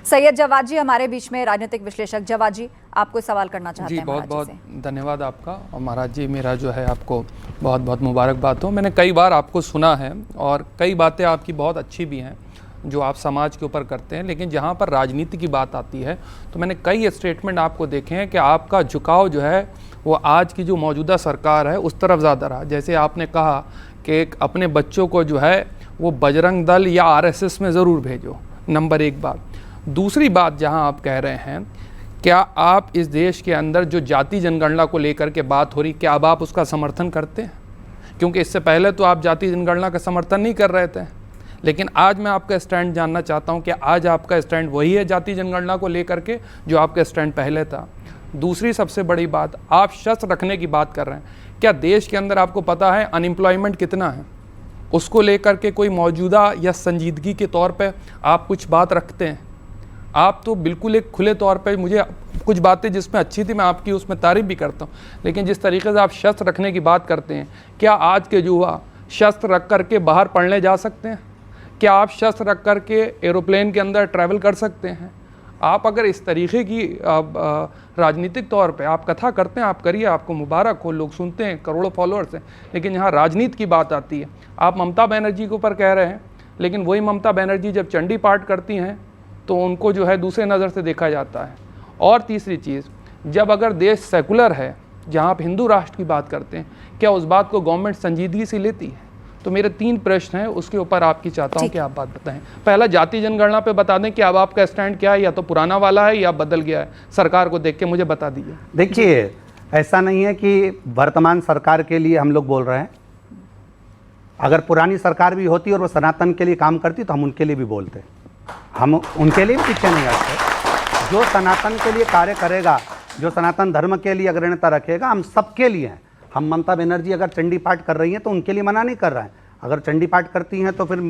सैयद जवाद जी हमारे बीच में, राजनीतिक विश्लेषक। जवाद जी, आप कोई सवाल करना चाहते हैं? जी, बहुत बहुत धन्यवाद आपका। और महाराज जी, मेरा जो है आपको बहुत बहुत मुबारकबाद हो। मैंने कई बार आपको सुना है और कई बातें आपकी बहुत अच्छी भी हैं जो आप समाज के ऊपर करते हैं, लेकिन जहाँ पर राजनीति की बात आती है तो मैंने कई स्टेटमेंट आपको देखे हैं कि आपका झुकाव जो है वो आज की जो मौजूदा सरकार है उस तरफ ज़्यादा रहा। जैसे आपने कहा कि अपने बच्चों को जो है वो बजरंग दल या RSS में ज़रूर भेजो, नंबर एक बात। दूसरी बात, जहां आप कह रहे हैं, क्या आप इस देश के अंदर जो जाति जनगणना को लेकर के बात हो रही, क्या अब आप उसका समर्थन करते हैं? क्योंकि इससे पहले तो आप जाति जनगणना का समर्थन नहीं कर रहे थे, लेकिन आज मैं आपका स्टैंड जानना चाहता हूं कि आज आपका स्टैंड वही है जाति जनगणना को लेकर के जो आपका स्टैंड पहले था। दूसरी सबसे बड़ी बात, आप शस्त्र रखने की बात कर रहे हैं, क्या देश के अंदर आपको पता है अनएम्प्लॉयमेंट कितना है? उसको लेकर के कोई मौजूदा या संजीदगी के तौर पर आप कुछ बात रखते हैं? आप तो बिल्कुल एक खुले तौर पे, मुझे कुछ बातें जिसमें अच्छी थी मैं आपकी उसमें तारीफ़ भी करता हूँ, लेकिन जिस तरीके से आप शस्त्र रखने की बात करते हैं, क्या आज के युवा शस्त्र रख करके बाहर पढ़ने जा सकते हैं? क्या आप शस्त्र रख करके एरोप्लेन के अंदर ट्रैवल कर सकते हैं? आप अगर इस तरीके की राजनीतिक तौर पे आप कथा करते हैं, आप करिए, आपको मुबारक हो, लोग सुनते हैं, करोड़ों फॉलोअर्स हैं। लेकिन यहाँ राजनीति की बात आती है, आप ममता बनर्जी के ऊपर कह रहे हैं, लेकिन वही ममता बनर्जी जब चंडी पाठ करती हैं तो उनको जो है दूसरे नज़र से देखा जाता है। और तीसरी चीज़, जब अगर देश सेकुलर है, जहाँ आप हिंदू राष्ट्र की बात करते हैं, क्या उस बात को गवर्नमेंट संजीदगी से लेती है? तो मेरे 3 प्रश्न हैं, उसके ऊपर आपकी चाहता हूँ कि आप बात बताएं। पहला, जाति जनगणना पे बता दें कि अब आपका स्टैंड क्या है, या तो पुराना वाला है या बदल गया है, सरकार को देख के मुझे बता दीजिए। देखिए, ऐसा नहीं है कि वर्तमान सरकार के लिए हम लोग बोल रहे हैं। अगर पुरानी सरकार भी होती और वो सनातन के लिए काम करती तो हम उनके लिए भी बोलते, हम उनके लिए भी पीछे नहीं हटते। जो सनातन के लिए कार्य करेगा, जो सनातन धर्म के लिए अग्रणता रखेगा, हम सबके लिए हैं। हम ममता बनर्जी अगर चंडी पाठ कर रही हैं तो उनके लिए मना नहीं कर रहे हैं। अगर चंडी पाठ करती हैं तो फिर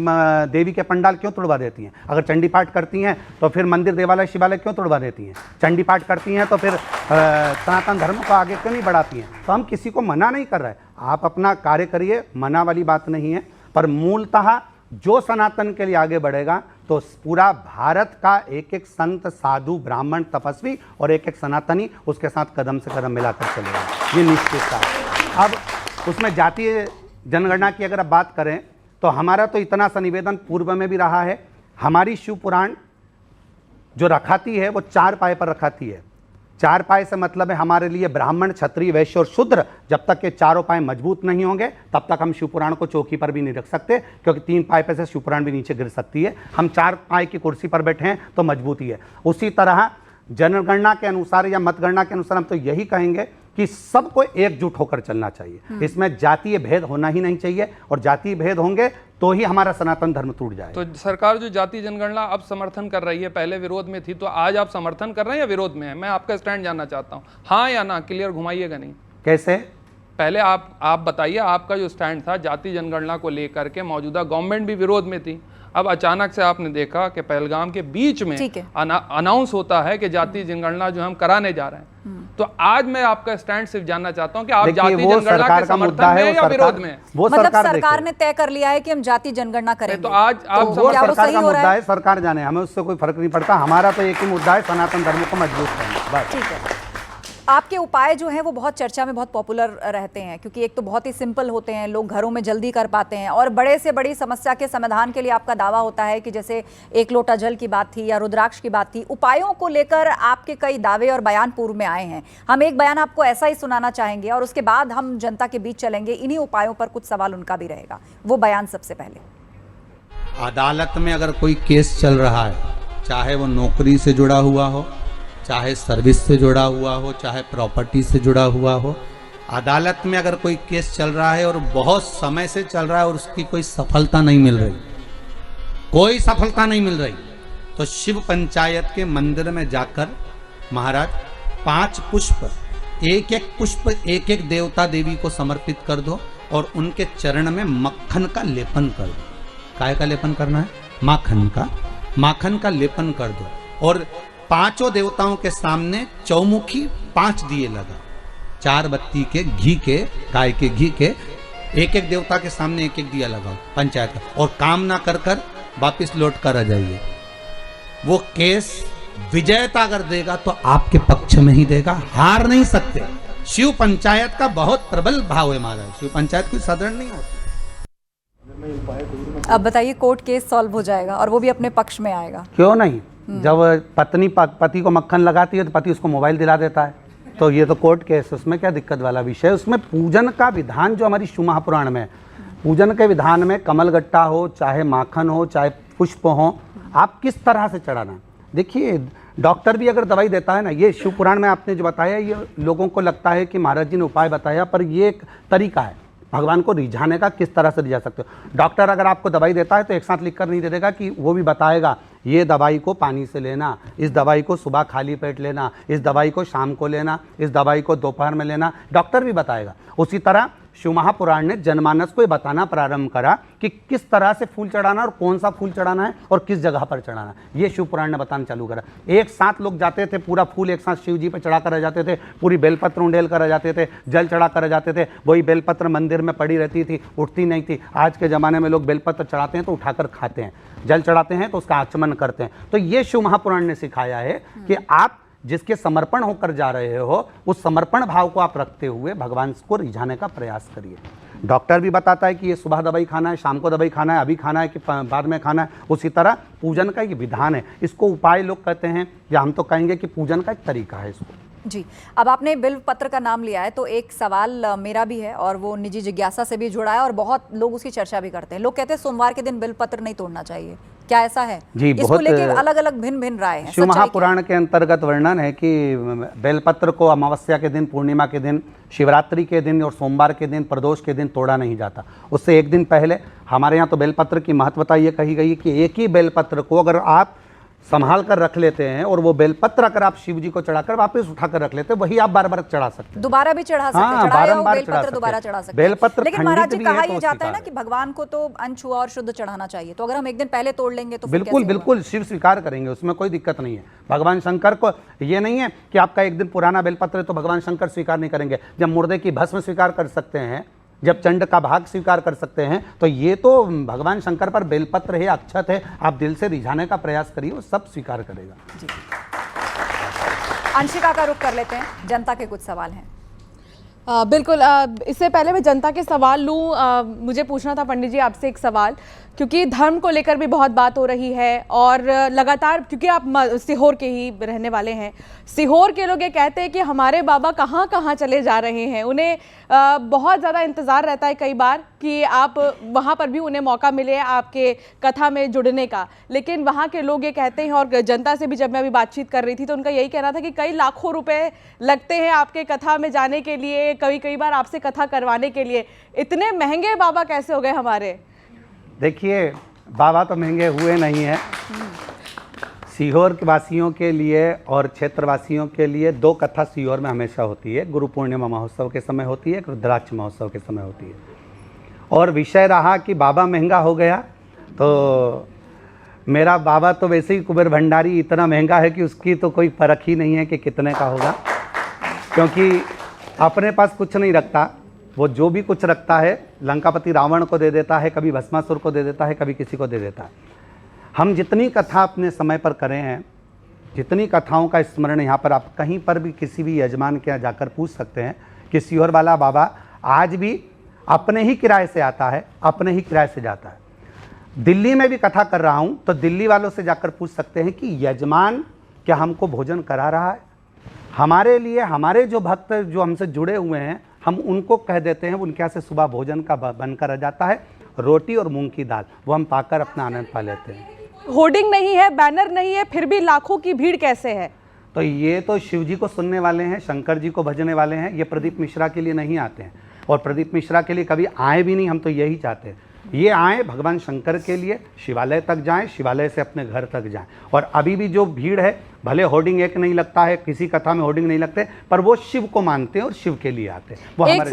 देवी के पंडाल क्यों तोड़वा देती हैं? अगर चंडी पाठ करती हैं तो फिर मंदिर देवालय शिवालय क्यों तोड़वा देती हैं? चंडी पाठ करती हैं तो फिर सनातन धर्म को आगे क्यों नहीं बढ़ाती हैं? तो हम किसी को मना नहीं कर रहे, आप अपना कार्य करिए, मना वाली बात नहीं है। पर मूलतः जो सनातन के लिए आगे बढ़ेगा तो पूरा भारत का एक एक संत, साधु, ब्राह्मण, तपस्वी और एक एक सनातनी उसके साथ कदम से कदम मिलाकर चलेगा, ये निश्चित है। अब उसमें जातीय जनगणना की अगर आप बात करें तो हमारा तो इतना सा निवेदन पूर्व में भी रहा है, हमारी शिव पुराण जो रखाती है वो 4 पाए पर रखाती है। 4 पाए से मतलब है हमारे लिए ब्राह्मण, क्षत्रिय, वैश्य और शूद्र, जब तक के चारों पाए मजबूत नहीं होंगे तब तक हम शिवपुराण को चौकी पर भी नहीं रख सकते, क्योंकि 3 पाए पे से शिवपुराण भी नीचे गिर सकती है। हम 4 पाए की कुर्सी पर बैठे हैं तो मजबूती है। उसी तरह जनगणना के अनुसार या मतगणना के अनुसार हम तो यही कहेंगे कि सबको एकजुट होकर चलना चाहिए, इसमें जातीय भेद होना ही नहीं चाहिए, और जातीय भेद होंगे तो ही हमारा सनातन धर्म टूट जाए। तो सरकार जो जाति जनगणना अब समर्थन कर रही है, पहले विरोध में थी, तो आज आप समर्थन कर रहे हैं या विरोध में है? मैं आपका स्टैंड जानना चाहता हूँ, हाँ या ना, क्लियर घुमाइएगा नहीं। कैसे? पहले आप बताइए, आपका जो स्टैंड था जाति जनगणना को लेकर के, मौजूदा गवर्नमेंट भी विरोध में थी, अब अचानक से आपने देखा कि पहलगाम के बीच में अनाउंस होता है कि जाति जनगणना जो हम कराने जा रहे हैं, तो आज मैं आपका स्टैंड सिर्फ जानना चाहता हूं कि आप जाति जनगणना के समर्थन में या विरोध में? वो मतलब सरकार ने तय कर लिया है कि हम जाति जनगणना करेंगे, तो आज आप वो सरकार का मुद्दा है, सरकार जाने, हमें उससे कोई फर्क नहीं पड़ता। हमारा तो एक ही मुद्दा है, सनातन धर्म को मजबूत करना, बस। ठीक है। आपके उपाय जो हैं वो बहुत चर्चा में बहुत पॉपुलर रहते हैं, क्योंकि एक तो बहुत ही सिंपल होते हैं, लोग घरों में जल्दी कर पाते हैं, और बड़े से बड़ी समस्या के समाधान के लिए आपका दावा होता है कि जैसे 1 लोटा जल की बात थी या रुद्राक्ष की बात थी, उपायों को लेकर आपके कई दावे और बयान पूर्व में आए हैं। हम एक बयान आपको ऐसा ही सुनाना चाहेंगे और उसके बाद हम जनता के बीच चलेंगे, इन्हीं उपायों पर कुछ सवाल उनका भी रहेगा। वो बयान सबसे पहले। अदालत में अगर कोई केस चल रहा है, चाहे वो नौकरी से जुड़ा हुआ हो, चाहे सर्विस से जुड़ा हुआ हो, चाहे प्रॉपर्टी से जुड़ा हुआ हो, अदालत में अगर कोई केस चल रहा है और बहुत समय से चल रहा है और उसकी कोई सफलता नहीं मिल रही, कोई सफलता नहीं मिल रही, तो शिव पंचायत के मंदिर में जाकर महाराज 5 पुष्प, एक पुष्प एक देवता देवी को समर्पित कर दो और उनके चरण में मक्खन का लेपन कर दो। काय का लेपन करना है? माखन का लेपन कर दो, और 5 देवताओं के सामने चौमुखी 5 दिए लगा, 4 बत्ती के घी के, गाय के घी के, एक देवता के सामने एक दिया लगाओ पंचायत का, और काम ना कर वापिस लौट कर आ जाइए। वो केस विजयता अगर देगा तो आपके पक्ष में ही देगा, हार नहीं सकते। शिव पंचायत का बहुत प्रबल भाव है महाराज, शिव पंचायत कोई साधारण नहीं होती। अब बताइए, कोर्ट केस सॉल्व हो जाएगा और वो भी अपने पक्ष में आएगा? क्यों नहीं? जब पत्नी पति को मक्खन लगाती है तो पति उसको मोबाइल दिला देता है, तो ये तो कोर्ट केस, उसमें क्या दिक्कत वाला विषय है? उसमें पूजन का विधान जो हमारी शिव महापुराण में, पूजन के विधान में कमलगट्टा हो, चाहे माखन हो, चाहे पुष्प हो, आप किस तरह से चढ़ाना। देखिए, डॉक्टर भी अगर दवाई देता है ना, ये शिव पुराण में आपने जो बताया, ये लोगों को लगता है कि महाराज जी ने उपाय बताया, पर ये एक तरीका है भगवान को रिझाने का, किस तरह से रिझा सकते हो। डॉक्टर अगर आपको दवाई देता है तो एक साथ लिख कर नहीं दे देगा, कि वो भी बताएगा ये दवाई को पानी से लेना, इस दवाई को सुबह खाली पेट लेना, इस दवाई को शाम को लेना, इस दवाई को दोपहर में लेना, डॉक्टर भी बताएगा। उसी तरह शिव महापुराण ने जनमानस को ये बताना प्रारंभ करा कि किस तरह से फूल चढ़ाना और कौन सा फूल चढ़ाना है और किस जगह पर चढ़ाना है, ये शिव पुराण ने बताना चालू करा। एक साथ लोग जाते थे, पूरा फूल एक साथ शिव जी पर चढ़ा कर आ जाते थे, पूरी बेलपत्र उंडेल कर आ जाते थे, जल चढ़ा कर आ जाते थे, वही बेलपत्र मंदिर में पड़ी रहती थी, उठती नहीं थी। आज के ज़माने में लोग बेलपत्र चढ़ाते हैं तो उठाकर खाते हैं, जल चढ़ाते हैं तो उसका आचमन करते हैं। तो ये शिव महापुराण ने सिखाया है कि आप जिसके समर्पण होकर जा रहे हो, उस समर्पण भाव को आप रखते हुए भगवान को रिझाने का प्रयास करिए। डॉक्टर भी बताता है कि ये सुबह दवाई खाना है, शाम को दवाई खाना है, अभी खाना है कि बाद में खाना है। उसी तरह पूजन का एक विधान है, इसको उपाय लोग कहते हैं, या हम तो कहेंगे कि पूजन का एक तरीका है इसको। जी, अब आपने बिल्व पत्र का नाम लिया है तो एक सवाल मेरा भी है और वो निजी जिज्ञासा से भी जुड़ा है और बहुत लोग उसकी चर्चा भी करते हैं। लोग कहते हैं सोमवार के दिन बिल्व पत्र नहीं तोड़ना चाहिए, क्या ऐसा है? जी, इसको लेके अलग अलग भिन्न राय हैं। शिव महापुराण के अंतर्गत वर्णन है कि बेलपत्र को अमावस्या के दिन, पूर्णिमा के दिन, शिवरात्रि के दिन और सोमवार के दिन, प्रदोष के दिन तोड़ा नहीं जाता। उससे एक दिन पहले हमारे यहाँ तो बेलपत्र की महत्वता ये कही गई कि एक ही बेलपत्र को अगर आप संभाल कर रख लेते हैं और वो बेलपत्र अगर आप शिव जी को चढ़ाकर वापस उठाकर रख लेते हैं, वही आप बार बार चढ़ा सकते हैं। दोबारा भी चढ़ा सकते हैं, हाँ, चढ़ाए हो बारंबार बेलपत्र चढ़ा दोबारा सकते हैं। चढ़ा सकते हैं। बेलपत्र लेकिन महाराज जी खंडित भी कहा है तो ये जाता है ना स्वीकार कि भगवान को तो अनछुआ और शुद्ध चढ़ाना चाहिए, तो अगर हम एक दिन पहले तोड़ लेंगे तो फिर बिल्कुल कैसे होगा? बिल्कुल शिव स्वीकार करेंगे, उसमें कोई दिक्कत नहीं है। भगवान शंकर को ये नहीं है कि आपका एक दिन पुराना बेलपत्र है तो भगवान शंकर स्वीकार नहीं करेंगे। जब मुर्दे की भस्म स्वीकार कर सकते हैं, जब चंड का भाग स्वीकार कर सकते हैं, तो ये तो भगवान शंकर पर बेलपत्र है, अक्षत है, आप दिल से रिझाने का प्रयास करिए, वो सब स्वीकार करेगा। जी। अंशिका का रुख कर लेते हैं, जनता के कुछ सवाल हैं। बिल्कुल, इससे पहले मैं जनता के सवाल लूँ, मुझे पूछना था पंडित जी आपसे एक सवाल, क्योंकि धर्म को लेकर भी बहुत बात हो रही है और लगातार, क्योंकि आप सीहोर के ही रहने वाले हैं, सीहोर के लोग ये कहते हैं कि हमारे बाबा कहाँ कहाँ चले जा रहे हैं, उन्हें बहुत ज़्यादा इंतज़ार रहता है कई बार कि आप वहाँ पर भी उन्हें मौका मिले आपके कथा में जुड़ने का, लेकिन वहाँ के लोग ये कहते हैं, और जनता से भी जब मैं अभी बातचीत कर रही थी तो उनका यही कहना था कि कई लाखों रुपए लगते हैं आपके कथा में जाने के लिए, कई बार आपसे कथा करवाने के लिए। इतने महंगे बाबा कैसे हो गए हमारे? देखिए, बाबा तो महंगे हुए नहीं हैं। सीहोर के वासियों के लिए और क्षेत्रवासियों के लिए दो कथा सीहोर में हमेशा होती है। गुरु पूर्णिमा महोत्सव के समय होती है, रुद्राक्ष महोत्सव के समय होती है। और विषय रहा कि बाबा महंगा हो गया, तो मेरा बाबा तो वैसे ही कुबेर भंडारी इतना महंगा है कि उसकी तो कोई परख ही नहीं है कि कितने का होगा, क्योंकि अपने पास कुछ नहीं रखता। वो जो भी कुछ रखता है लंकापति रावण को दे देता है, कभी भस्मासुर को दे देता है, कभी किसी को दे देता है। हम जितनी कथा अपने समय पर करें हैं, जितनी कथाओं का स्मरण यहाँ पर आप कहीं पर भी किसी भी यजमान के यहाँ जाकर पूछ सकते हैं कि सीहोर वाला बाबा आज भी अपने ही किराए से आता है, अपने ही किराए से जाता है। दिल्ली में भी कथा कर रहा हूँ तो दिल्ली वालों से जाकर पूछ सकते हैं कि यजमान क्या हमको भोजन करा रहा है। हमारे लिए हमारे जो भक्त जो हमसे जुड़े हुए हैं, हम उनको कह देते हैं, उनके यहाँ से सुबह भोजन का बनकर आ जाता है, रोटी और मूंग की दाल, वो हम पाकर अपना आनंद पा लेते हैं। होर्डिंग नहीं है, बैनर नहीं है, फिर भी लाखों की भीड़ कैसे है? तो ये तो शिव जी को सुनने वाले हैं, शंकर जी को भजने वाले हैं। ये प्रदीप मिश्रा के लिए नहीं आते हैं और प्रदीप मिश्रा के लिए कभी आए भी नहीं। हम तो यही चाहते हैं, ये आए भगवान शंकर के लिए, शिवालय तक जाएं, शिवालय से अपने घर तक जाएं। और अभी भी जो भीड़ है, भले होर्डिंग एक नहीं लगता है, किसी कथा में होर्डिंग नहीं लगते, पर वो शिव को मानते हैं और शिव के लिए आते हैं। वो एक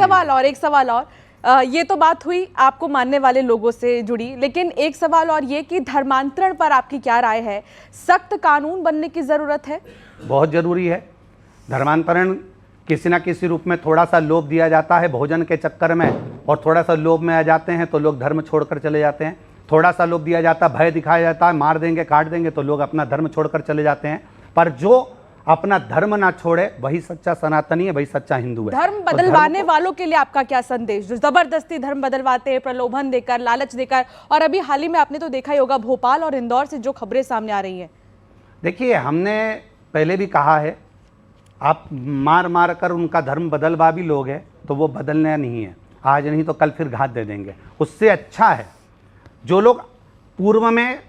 सवाल और ये तो बात हुई आपको मानने वाले लोगों से जुड़ी, लेकिन एक सवाल और ये कि धर्मांतरण पर आपकी क्या राय है? सख्त कानून बनने की जरूरत है? बहुत जरूरी है। धर्मांतरण किसी ना किसी रूप में थोड़ा सा लोभ दिया जाता है भोजन के चक्कर में, और थोड़ा सा लोभ में आ जाते हैं तो लोग धर्म छोड़कर चले जाते हैं। थोड़ा सा लोभ दिया जाता है, भय दिखाया जाता है, मार देंगे काट देंगे, तो लोग अपना धर्म छोड़कर चले जाते हैं। पर जो अपना धर्म ना छोड़े वही सच्चा सनातनी है, वही सच्चा हिंदू है। धर्म बदलवाने वालों के लिए आपका क्या संदेश, जो जबरदस्ती धर्म बदलवाते हैं, प्रलोभन देकर, लालच देकर, और अभी हाल ही में आपने तो देखा ही होगा भोपाल और इंदौर से जो खबरें सामने आ रही हैं? देखिए, हमने पहले भी कहा है, आप मार मार कर उनका धर्म बदलवा भी लोगे तो वो बदलना नहीं है, आज नहीं तो कल फिर घात दे देंगे। उससे अच्छा है जो लोग पूर्व में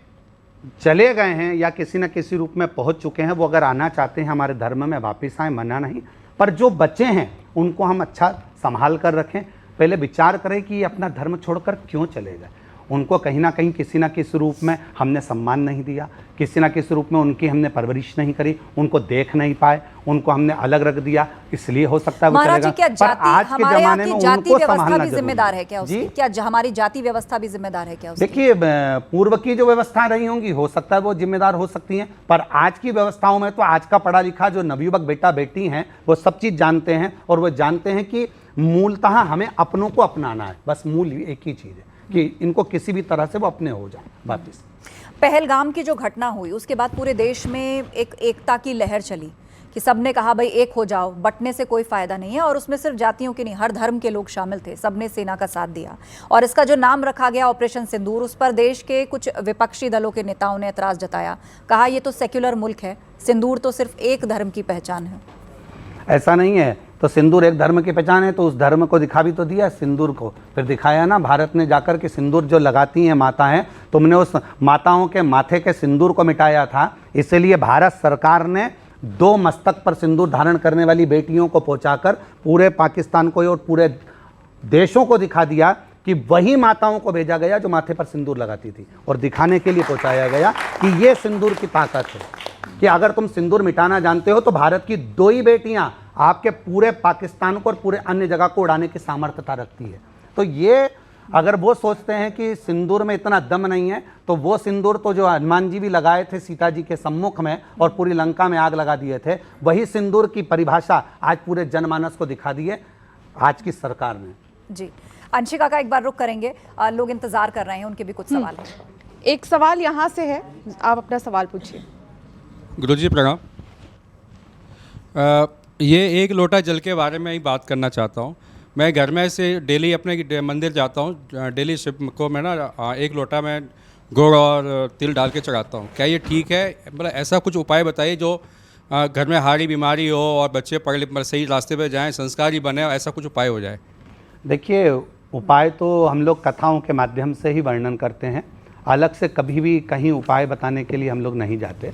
चले गए हैं या किसी न किसी रूप में पहुंच चुके हैं, वो अगर आना चाहते हैं हमारे धर्म में वापस आए, मना नहीं। पर जो बचे हैं उनको हम अच्छा संभाल कर रखें। पहले विचार करें कि ये अपना धर्म छोड़कर क्यों चले गए। उनको कहीं ना कहीं किसी न किसी रूप में हमने सम्मान नहीं दिया, किसी न किसी रूप में उनकी हमने परवरिश नहीं करी, उनको देख नहीं पाए, उनको हमने अलग रख दिया, इसलिए हो सकता है वो महाराज चलेगा। जी, क्या पर जाति, आज के हमारे यहाँ जमाने की में जाति उनको व्यवस्था संभालना भी जरूरी जिम्मेदार है क्या उसकी? जी? क्या हमारी जाति व्यवस्था भी जिम्मेदार है क्या उसकी? देखिए, पूर्व की जो व्यवस्थाएं रही होंगी हो सकता है वो जिम्मेदार हो सकती हैं, पर आज की व्यवस्थाओं में तो आज का पढ़ा लिखा जो नवयुवक बेटा बेटी हैं वो सब चीज़ जानते हैं, और वो जानते हैं कि मूलतः हमें अपनों को अपनाना है। बस मूल एक ही चीज़ है कि इनको किसी भी तरह से वो अपने हो जाए वापस। पहलगाम की जो घटना हुई उसके बाद पूरे देश में एक एकता की लहर चली कि सबने कहा भाई एक हो जाओ, बंटने से कोई फायदा नहीं है। और उसमें सिर्फ जातियों के नहीं, हर धर्म के लोग शामिल थे, सबने सेना का साथ दिया। और इसका जो नाम रखा गया ऑपरेशन सिंदूर, उस पर देश के कुछ विपक्षी दलों के नेताओं ने एतराज जताया, कहा ये तो सेक्युलर मुल्क है, सिंदूर तो सिर्फ एक धर्म की पहचान है। ऐसा नहीं है, तो सिंदूर एक धर्म की पहचान है तो उस धर्म को दिखा भी तो दिया सिंदूर को, फिर दिखाया ना भारत ने जाकर के सिंदूर जो लगाती हैं माताएं, तुमने उस माताओं के माथे के सिंदूर को मिटाया था। इसलिए भारत सरकार ने 2 मस्तक पर सिंदूर धारण करने वाली बेटियों को पहुंचाकर पूरे पाकिस्तान को और पूरे देशों को दिखा दिया कि वही माताओं को भेजा गया जो माथे पर सिंदूर लगाती थी, और दिखाने के लिए पहुंचाया गया कि ये सिंदूर की ताकत है, कि अगर तुम सिंदूर मिटाना जानते हो तो भारत की 2 ही बेटियां आपके पूरे पाकिस्तान को और पूरे अन्य जगह को उड़ाने की सामर्थ्यता रखती है। तो ये अगर वो सोचते हैं कि सिंदूर में इतना दम नहीं है, तो वो सिंदूर तो जो हनुमान जी भी लगाए थे सीता जी के सम्मुख में और पूरी लंका में आग लगा दिए थे, वही सिंदूर की परिभाषा आज पूरे जनमानस को दिखा दी है आज की सरकार ने। जी, अंशिका का एक बार रुख करेंगे, लोग इंतजार कर रहे हैं, उनके भी कुछ सवाल हैं। एक सवाल यहाँ से है, आप अपना सवाल पूछिए। गुरुजी प्रणाम। ये एक लोटा जल के बारे में ही बात करना चाहता हूँ। मैं घर में से डेली अपने मंदिर जाता हूँ, डेली शिव को मैं ना 1 लोटा में गुड़ और तिल डाल के चढ़ाता हूँ। क्या ये ठीक है? मतलब ऐसा कुछ उपाय बताइए जो घर में हारी बीमारी हो और बच्चे पढ़ सही रास्ते पे जाएं, संस्कारी बने, ऐसा कुछ उपाय हो जाए। देखिए, उपाय तो हम लोग कथाओं के माध्यम से ही वर्णन करते हैं, अलग से कभी भी कहीं उपाय बताने के लिए हम लोग नहीं जाते।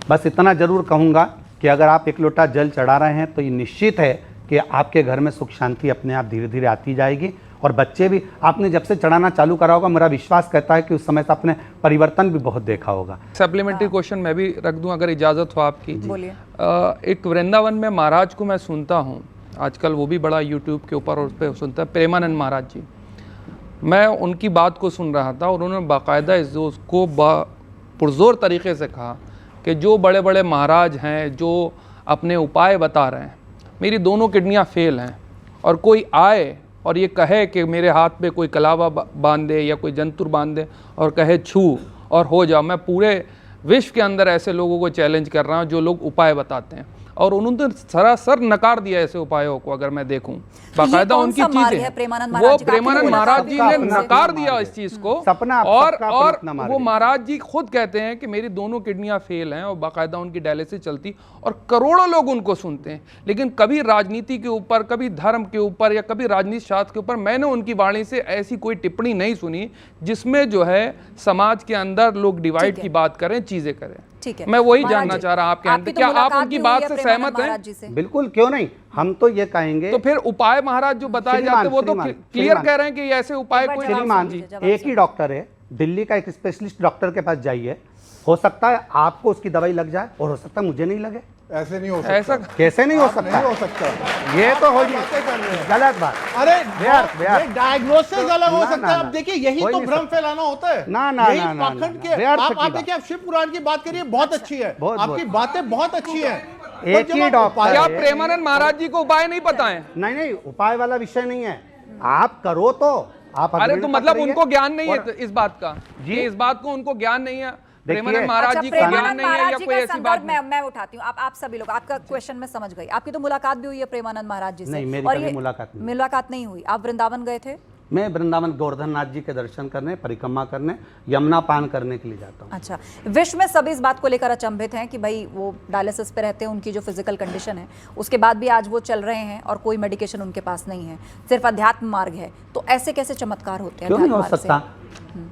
बस इतना ज़रूर कहूँगा कि अगर आप 1 लोटा जल चढ़ा रहे हैं तो ये निश्चित है कि आपके घर में सुख शांति अपने आप धीरे धीरे आती जाएगी, और बच्चे भी, आपने जब से चढ़ाना चालू करा होगा, मेरा विश्वास कहता है कि उस समय से आपने परिवर्तन भी बहुत देखा होगा। सप्लीमेंट्री क्वेश्चन मैं भी रख दूं अगर इजाज़त हो आपकी। बोलिए। एक वृंदावन में महाराज को मैं सुनता हूँ आजकल, वो भी बड़ा यूट्यूब के ऊपर और उस पर सुनता है, प्रेमानंद महाराज जी। मैं उनकी बात को सुन रहा था और उन्होंने बाकायदा इसको पुरजोर तरीके से कहा कि जो बड़े बड़े महाराज हैं जो अपने उपाय बता रहे हैं, मेरी दोनों किडनियां फेल हैं, और कोई आए और ये कहे कि मेरे हाथ पे कोई कलावा बांध दे या कोई जंतुर बांध दे और कहे छू और हो जाओ, मैं पूरे विश्व के अंदर ऐसे लोगों को चैलेंज कर रहा हूँ जो लोग उपाय बताते हैं, और उन्होंने सरासर नकार दिया ऐसे उपायों को। अगर मैं देखूं बाकायदा उनकी चीजें, वो प्रेमानंद महाराज जी ने नकार दिया इस चीज को, और वो महाराज जी खुद कहते हैं कि मेरी दोनों किडनियां फेल हैं, और बाकायदा उनकी डायलिसिस चलती, और करोड़ों लोग उनको सुनते हैं। लेकिन कभी राजनीति के ऊपर, कभी धर्म के ऊपर, या कभी राजनीति शास्त्र के ऊपर मैंने उनकी वाणी से ऐसी कोई टिप्पणी नहीं सुनी जिसमें जो है समाज के अंदर लोग डिवाइड की बात करें, चीजें करें। ठीक है, मैं वही जानना चाह रहा आपके अंदर, क्या आप उनकी बात से सहमत हैं? बिल्कुल, क्यों नहीं, हम तो ये कहेंगे। तो फिर उपाय महाराज जो बताए जाते हैं वो तो क्लियर कह रहे हैं कि ऐसे उपाय कोई श्रीमान जी, एक ही डॉक्टर है, दिल्ली का एक स्पेशलिस्ट डॉक्टर के पास जाइए, हो सकता है आपको उसकी दवाई लग जाए और हो सकता है मुझे नहीं लगे। ऐसे नहीं हो सकता। ऐसा कैसे नहीं हो सकता? नहीं हो सकता, ये तो हो गलत बात। अरे व्यर्थ डायग्नोसिस अलग हो सकता है। अब देखिए, यही तो भ्रम फैलाना होता है। पाखंड के आप देखिए, आप शिव पुराण की बात करिए, बहुत अच्छी है, आपकी बातें बहुत अच्छी है। एक ही डॉक्टर, क्या प्रेमानंद महाराज जी को उपाय नहीं पता है? नहीं, उपाय वाला विषय नहीं है, आप करो तो आप। अरे तो मतलब उनको ज्ञान नहीं है इस बात का जी, इस बात को उनको ज्ञान नहीं है, प्रेमानंद महाराज जी को ज्ञान नहीं है, या कोई ऐसी बात? मैं उठाती हूँ, आप सभी लोग, आपका क्वेश्चन मैं समझ गई। आपकी तो मुलाकात भी हुई है प्रेमानंद महाराज जी से? नहीं, मेरी कभी मुलाकात नहीं हुई। आप वृंदावन गए थे? मैं वृंदावन गोवर्धन नाथ जी के दर्शन करने, परिक्रमा करने, यमुना पान करने के लिए जाता हूँ। अच्छा, विश्व में सभी इस बात को लेकर अचंभित हैं कि भाई वो डायलिसिस पे रहते हैं, उनकी जो फिजिकल कंडीशन है, उसके बाद भी आज वो चल रहे हैं और कोई मेडिकेशन उनके पास नहीं है, सिर्फ अध्यात्म मार्ग है। तो ऐसे कैसे चमत्कार होते हैं? क्यों नहीं हो सकता?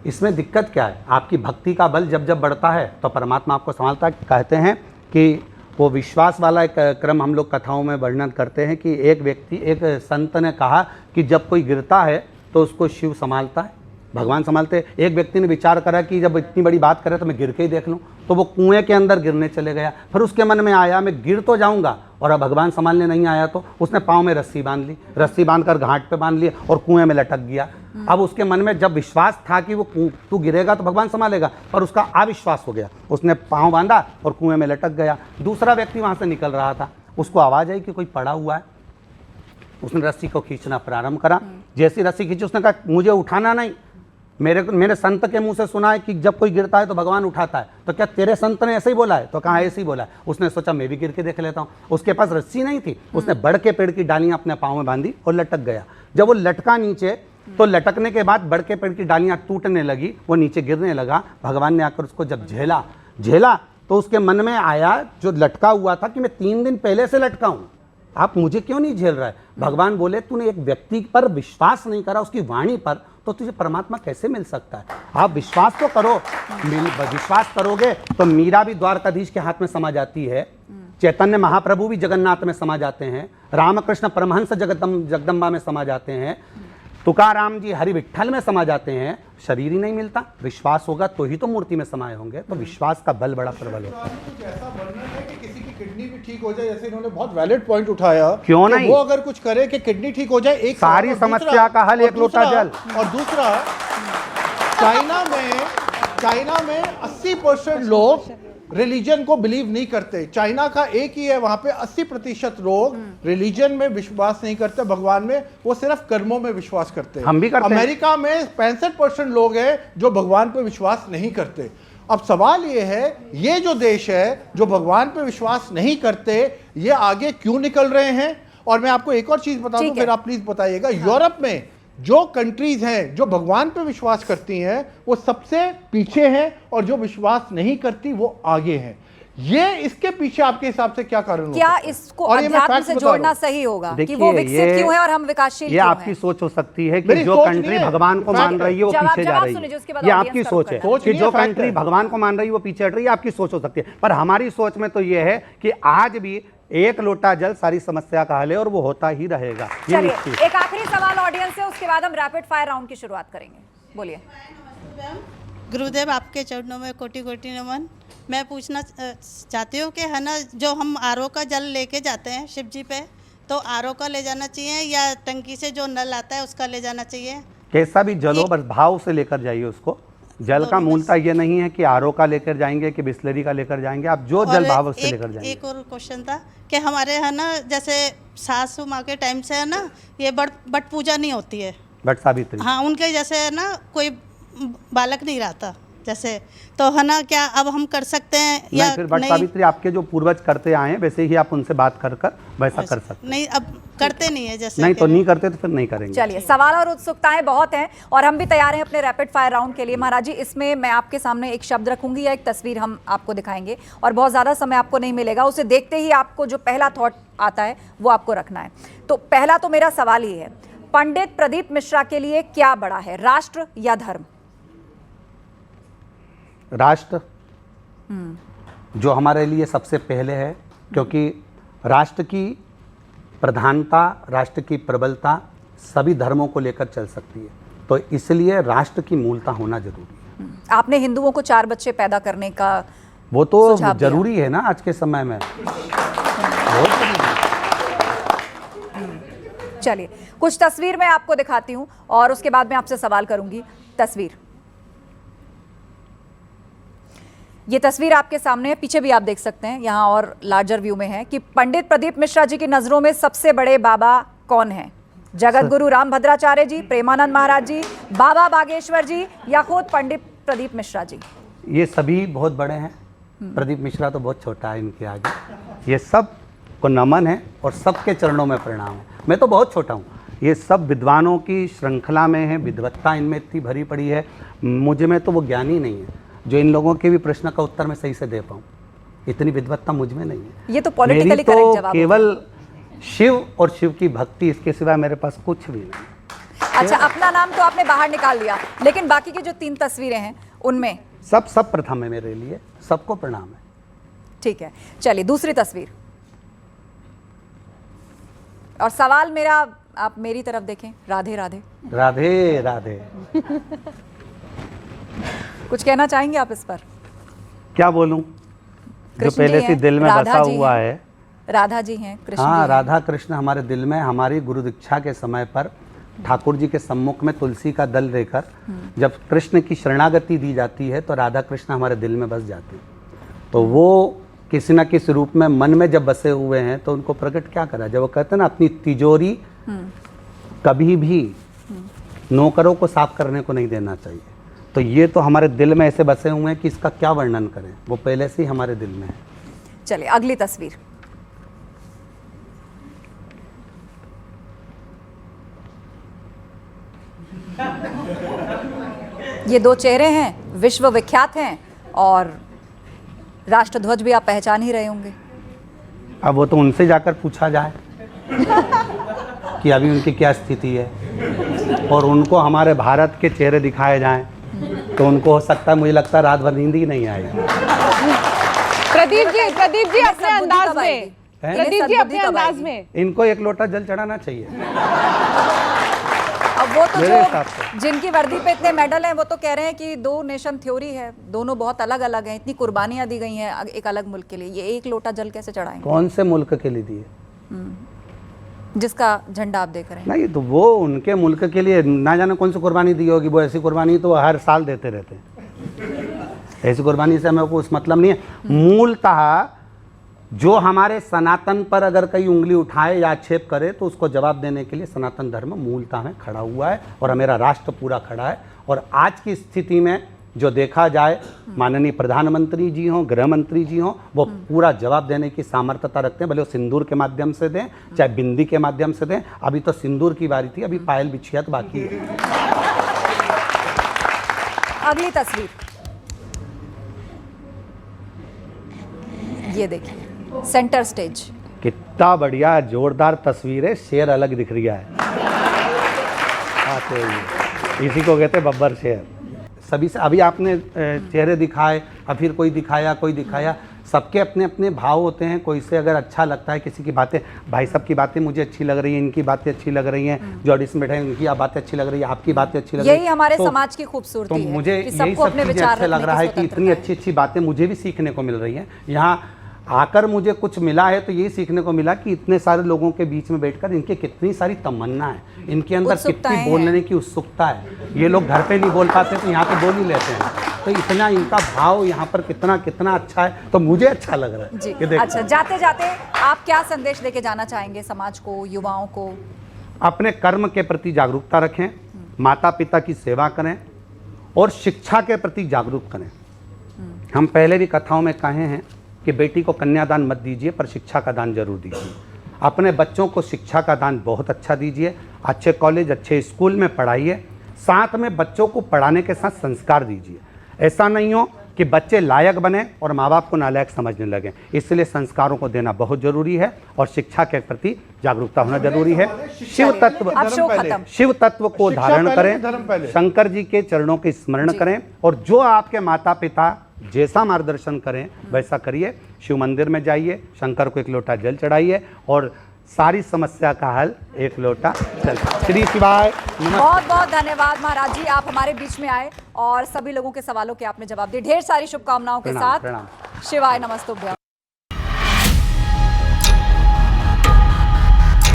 इसमें दिक्कत क्या है? आपकी भक्ति का बल जब जब बढ़ता है तो परमात्मा आपको संभालता है। कहते हैं कि वो विश्वास वाला एक क्रम हम लोग कथाओं में वर्णन करते हैं कि एक संत ने कहा कि जब कोई गिरता है तो उसको शिव संभालता है, भगवान संभालते हैं। एक व्यक्ति ने विचार करा कि जब इतनी बड़ी बात करे तो मैं गिर के ही देख लूं, तो वो कुएं के अंदर गिरने चले गया। फिर उसके मन में आया मैं गिर तो जाऊंगा, और अब भगवान संभालने नहीं आया, तो उसने पाँव में रस्सी बांध ली, रस्सी बांधकर घाट पे बांध लिया और कुएं में लटक गया। अब उसके मन में जब विश्वास था कि वो तू गिरेगा तो भगवान संभालेगा, पर उसका अविश्वास हो गया, उसने पाँव बांधा और कुएं में लटक गया। दूसरा व्यक्ति वहाँ से निकल रहा था, उसको आवाज़ आई कि कोई पड़ा हुआ है, उसने रस्सी को खींचना प्रारंभ करा। जैसी रस्सी खींची उसने कहा मुझे उठाना नहीं, मेरे संत के मुंह से सुना है कि जब कोई गिरता है तो भगवान उठाता है, तो क्या तेरे संत ने ऐसे ही बोला है? तो कहाँ ऐसे ही बोला है। उसने सोचा मैं भी गिर के देख लेता हूँ। उसके पास रस्सी नहीं थी, उसने बड़ के पेड़ की डालियां अपने पाँव में बांधी और लटक गया। जब वो लटका नीचे, तो लटकने के बाद बड़ के पेड़ की डालियां टूटने लगी, वो नीचे गिरने लगा। भगवान ने आकर उसको जब झेला तो उसके मन में आया जो लटका हुआ था कि मैं 3 दिन पहले से लटका हूँ, आप मुझे क्यों नहीं झेल रहा है? भगवान बोले तूने एक व्यक्ति पर विश्वास नहीं करा, उसकी वाणी पर, तो तुझे परमात्मा कैसे मिल सकता है? आप विश्वास तो करो, विश्वास करोगे तो मीरा भी द्वारकाधीश के हाथ में समा जाती है, चैतन्य महाप्रभु भी जगन्नाथ में समा जाते हैं, रामकृष्ण परमहंस जगदम्बा में समा जाते हैं, तुकाराम जी हरि विठ्ठल में समा जाते हैं, शरीर ही नहीं मिलता। विश्वास होगा तो ही तो मूर्ति में समाये होंगे। तो विश्वास का बल बड़ा प्रबल होता है। कुछ ऐसा वर्णन है कि किसी की किडनी भी ठीक हो जाए, जैसे इन्होंने बहुत वैलिड पॉइंट उठाया, क्यों कि नहीं? वो अगर कुछ करे कि किडनी ठीक हो जाए, एक सारी और दूसरा- समस्या का हल और एक लोटा दूसरा- जल। और दूसरा, चाइना में 80% लोग रिलीजन को बिलीव नहीं करते। चाइना का एक ही है, वहां पे 80% लोग रिलीजन में विश्वास नहीं करते, भगवान में, वो सिर्फ कर्मों में विश्वास करते हैं। हम भी करते हैं। अमेरिका में 65% लोग हैं जो भगवान पे विश्वास नहीं करते। अब सवाल ये है, ये जो देश है जो भगवान पे विश्वास नहीं करते, ये आगे क्यों निकल रहे हैं? और मैं आपको एक और चीज बता दूं, ठीक है। फिर आप प्लीज बताइएगा। यूरोप में जो कंट्रीज हैं जो भगवान पे विश्वास करती हैं, वो सबसे पीछे हैं, और जो विश्वास नहीं करती वो आगे हैं। ये इसके पीछे आपके हिसाब से क्या कारण हो क्या सकता है? इसको और ये मैं अध्यात्म facts से बता रहा जोड़ना हूं। सही होगा कि देखिए, वो विकसित ये- क्यों है और हम विकासशील ये क्यों आपकी हैं? सोच हो सकती है कि मेरी जो सोच कंट्री नहीं है। भगवान को मान Fact रही है वो जवाब- पीछे जा जवाब रही सुनिए, उसके है। बाद ये audience आपकी का सोच रुख है करेगा। सोच कि नहीं जो है, fact कंट्री है। भगवान को मान रही है वो पीछे हट रही है, आपकी सोच हो सकती है। पर हमारी सोच में तो ये है कि आज भी एक लोटा जल सारी समस्या का हल है, और वो होता ही रहेगा। ये चलिए, निश्चित। एक आखिरी सवाल ऑडियंस से, उसके बाद हम रैपिड फायर राउंड की शुरुआत करेंगे। बोलिए। गुरुदेव, आपके चरणों में कोटि कोटि नमन। मैं पूछना चाहती हूँ कि है ना, जो हम आरओ का जल लेके जाते हैं शिव जी पे, तो आरओ का ले जाना चाहिए या टंकी से जो नल आता है उसका ले जाना चाहिए? कैसा भी जल हो, बस भाव से लेकर जाइए उसको। जल का मूलता ये नहीं है कि आरओ का लेकर जाएंगे कि बिस्लरी का लेकर जाएंगे, आप जो जल भाव से लेकर जाएंगे। एक और क्वेश्चन था कि हमारे है ना, जैसे सासू माँ के टाइम से है ना, ये बट पूजा नहीं होती है। बट सावित्री, हाँ, उनके जैसे है ना, कोई बालक नहीं रहता जैसे, तो है ना, क्या अब हम कर सकते हैं या नहीं? फिर बट सावित्री आपके जो पूर्वज करते आए हैं, वैसे ही आप उनसे बात कर कर वैसा कर सकते हैं। नहीं, अब करते नहीं है जैसे नहीं कि- तो नहीं करते तो फिर नहीं करेंगे। चलिए, सवाल और उत्सुकताएं बहुत हैं और हम भी तैयार हैं अपने रैपिड फायर राउंड के लिए। महाराज जी, इसमें मैं आपके सामने एक शब्द रखूंगी या एक तस्वीर हम आपको दिखाएंगे, और बहुत ज़्यादा समय आपको नहीं मिलेगा। उसे देखते ही आपको जो पहला थॉट आता है वो आपको रखना है। तो पहला तो मेरा सवाल ही है, पंडित प्रदीप मिश्रा के लिए क्या बड़ा है, राष्ट्र या धर्म? राष्ट्र जो हमारे लिए सबसे पहले है, क्योंकि राष्ट्र की प्रधानता, राष्ट्र की प्रबलता सभी धर्मों को लेकर चल सकती है, तो इसलिए राष्ट्र की मूलता होना जरूरी है। आपने हिंदुओं को 4 बच्चे पैदा करने का वो तो सुझाव दिया। जरूरी है ना आज के समय में, बहुत जरूरी है। चलिए, कुछ तस्वीर मैं आपको दिखाती हूं और उसके बाद मैं आपसे सवाल करूंगी। तस्वीर, ये तस्वीर आपके सामने है, पीछे भी आप देख सकते हैं यहाँ और लार्जर व्यू में है कि पंडित प्रदीप मिश्रा जी की नजरों में सबसे बड़े बाबा कौन हैं? जगत गुरु राम भद्राचार्य जी, प्रेमानंद महाराज जी, बाबा बागेश्वर जी, या खुद पंडित प्रदीप मिश्रा जी? ये सभी बहुत बड़े हैं, प्रदीप मिश्रा तो बहुत छोटा है इनके आगे। ये सब को नमन है और सबके चरणों में प्रणाम है। मैं तो बहुत छोटा हूँ, ये सब विद्वानों की श्रृंखला में है, विद्वत्ता इनमें इतनी भरी पड़ी है, मुझ में तो वो ज्ञान ही नहीं है जो इन लोगों के भी प्रश्न का उत्तर मैं सही से दे पाऊँ। इतनी विद्वत्ता मुझ में नहीं है। ये तो पॉलिटिकली मेरी करेक्ट तो जवाब केवल शिव और शिव की भक्ति, इसके सिवा मेरे पास कुछ भी नहीं। अच्छा, अपना नाम तो आपने बाहर निकाल लिया, लेकिन बाकी की जो 3 तस्वीरें हैं उनमें सब प्रथम है मेरे लिए, सबको प्रणाम है। ठीक है। चलिए, दूसरी तस्वीर, और सवाल मेरा, आप मेरी तरफ देखें। राधे राधे। राधे राधे। कुछ कहना चाहेंगे आप इस पर? क्या बोलूं, जो कृष्ण पहले जी से हैं, दिल में राधा बसा जी हुआ हैं, है। राधा जी हैं, कृष्ण हाँ, जी हैं। राधा कृष्ण हमारे दिल में। हमारी गुरु दीक्षा के समय पर ठाकुर जी के सम्मुख में तुलसी का दल लेकर जब कृष्ण की शरणागति दी जाती है तो राधा कृष्ण हमारे दिल में बस जाते हैं। तो वो किसी न किसी रूप में मन में जब बसे हुए हैं तो उनको प्रकट क्या करा, जब वो कहते हैं ना, अपनी तिजोरी कभी भी नौकरों को साफ करने को नहीं देना चाहिए। तो ये तो हमारे दिल में ऐसे बसे हुए हैं कि इसका क्या वर्णन करें, वो पहले से ही हमारे दिल में है। चलिए, अगली तस्वीर। ये 2 चेहरे हैं, विश्व विख्यात हैं, और राष्ट्रध्वज भी आप पहचान ही रहे होंगे। अब वो तो उनसे जाकर पूछा जाए कि अभी उनकी क्या स्थिति है, और उनको हमारे भारत के चेहरे दिखाए जाएं तो उनको हो सकता है, मुझे लगता है, रात भर नींद ही नहीं आएगी। प्रदीप जी अपने अंदाज कब में, आएगी? प्रदीप जी अपने अंदाज में। इनको 1 लोटा जल चढ़ाना चाहिए। अब वो तो मेरे हिसाब जो से। जिनकी वर्दी पे इतने मेडल हैं वो तो कह रहे हैं कि 2 नेशन थ्योरी है, दोनों बहुत अलग अलग हैं, इतनी कुर्बानियां दी गई हैं एक अलग मुल्क के लिए, ये एक लोटा जल कैसे चढ़ाएंगे? कौन से मुल्क के लिए दिए? जिसका झंडा आप देख रहे हैं। नहीं तो वो उनके मुल्क के लिए ना जाने कौन सी कुर्बानी दी होगी, वो ऐसी कुर्बानी तो हर साल देते रहते हैं। ऐसी कुर्बानी से हमें कुछ मतलब नहीं है। मूलतः जो हमारे सनातन पर अगर कहीं उंगली उठाए या आक्षेप करे तो उसको जवाब देने के लिए सनातन धर्म मूलतः में खड़ा हुआ है और मेरा राष्ट्र पूरा खड़ा है। और आज की स्थिति में जो देखा जाए, माननीय प्रधानमंत्री जी हों, गृह मंत्री जी हों, वो पूरा जवाब देने की सामर्थ्यता रखते हैं, भले वो सिंदूर के माध्यम से दें चाहे बिंदी के माध्यम से दें। अभी तो सिंदूर की बारी थी, अभी पायल बिछिया तो बाकी है। अगली तस्वीर ये देखिए, सेंटर स्टेज। कितना बढ़िया जोरदार तस्वीर है, शेर अलग दिख रहा है। तो इसी को कहते हैं बब्बर शेर। सभी से अभी आपने चेहरे दिखाए, और फिर कोई दिखाया, सबके अपने अपने भाव होते हैं। कोई से अगर अच्छा लगता है, किसी की बातें, भाई साहब की बातें मुझे अच्छी लग रही हैं, इनकी बातें अच्छी लग रही हैं, जो ऑडिशन में बैठे हैं उनकी बातें अच्छी लग रही है, आपकी बातें अच्छी लग रही है। यही हमारे तो, समाज की खूबसूरती तो है मुझे कि यही सबको सब अपने चीज़ें विचार अच्छा लग रखने रहा की है कि इतनी स्वतंत्रता है। अच्छी अच्छी बातें मुझे भी सीखने को मिल रही हैं। यहाँ आकर मुझे कुछ मिला है तो ये सीखने को मिला कि इतने सारे लोगों के बीच में बैठकर इनके कितनी सारी तमन्ना है, इनके अंदर उत्सुकताएं कितनी बोलने की उत्सुकता है। ये लोग घर पे नहीं बोल पाते तो यहाँ पे बोल ही लेते हैं। तो इतना इनका भाव यहाँ पर कितना कितना अच्छा है, तो मुझे अच्छा लग रहा है जी। कि देखो। अच्छा, जाते जाते आप क्या संदेश देके जाना चाहेंगे समाज को, युवाओं को? अपने कर्म के प्रति जागरूकता रखें, माता पिता की सेवा करें और शिक्षा के प्रति जागरूक करें। हम पहले भी कथाओं में कहे हैं कि बेटी को कन्यादान मत दीजिए पर शिक्षा का दान जरूर दीजिए। अपने बच्चों को शिक्षा का दान बहुत अच्छा दीजिए, अच्छे कॉलेज अच्छे स्कूल में पढ़ाइए, साथ में बच्चों को पढ़ाने के साथ संस्कार दीजिए। ऐसा नहीं हो कि बच्चे लायक बने और माँ बाप को नालायक समझने लगें। इसलिए संस्कारों को देना बहुत जरूरी है और शिक्षा के प्रति जागरूकता होना जरूरी है। शिव तत्व को धारण करें, शंकर जी के चरणों के स्मरण करें और जो आपके माता पिता जैसा मार्गदर्शन करें वैसा करिए। शिव मंदिर में जाइए, शंकर को 1 लोटा जल चढ़ाइए और सारी समस्या का हल 1 लोटा जल। श्री शिवाय। बहुत बहुत धन्यवाद महाराज जी, आप हमारे बीच में आए और सभी लोगों के सवालों के आपने जवाब दिए। ढेर सारी शुभकामनाओं के साथ। शिवाय नमस्तुभ्यम।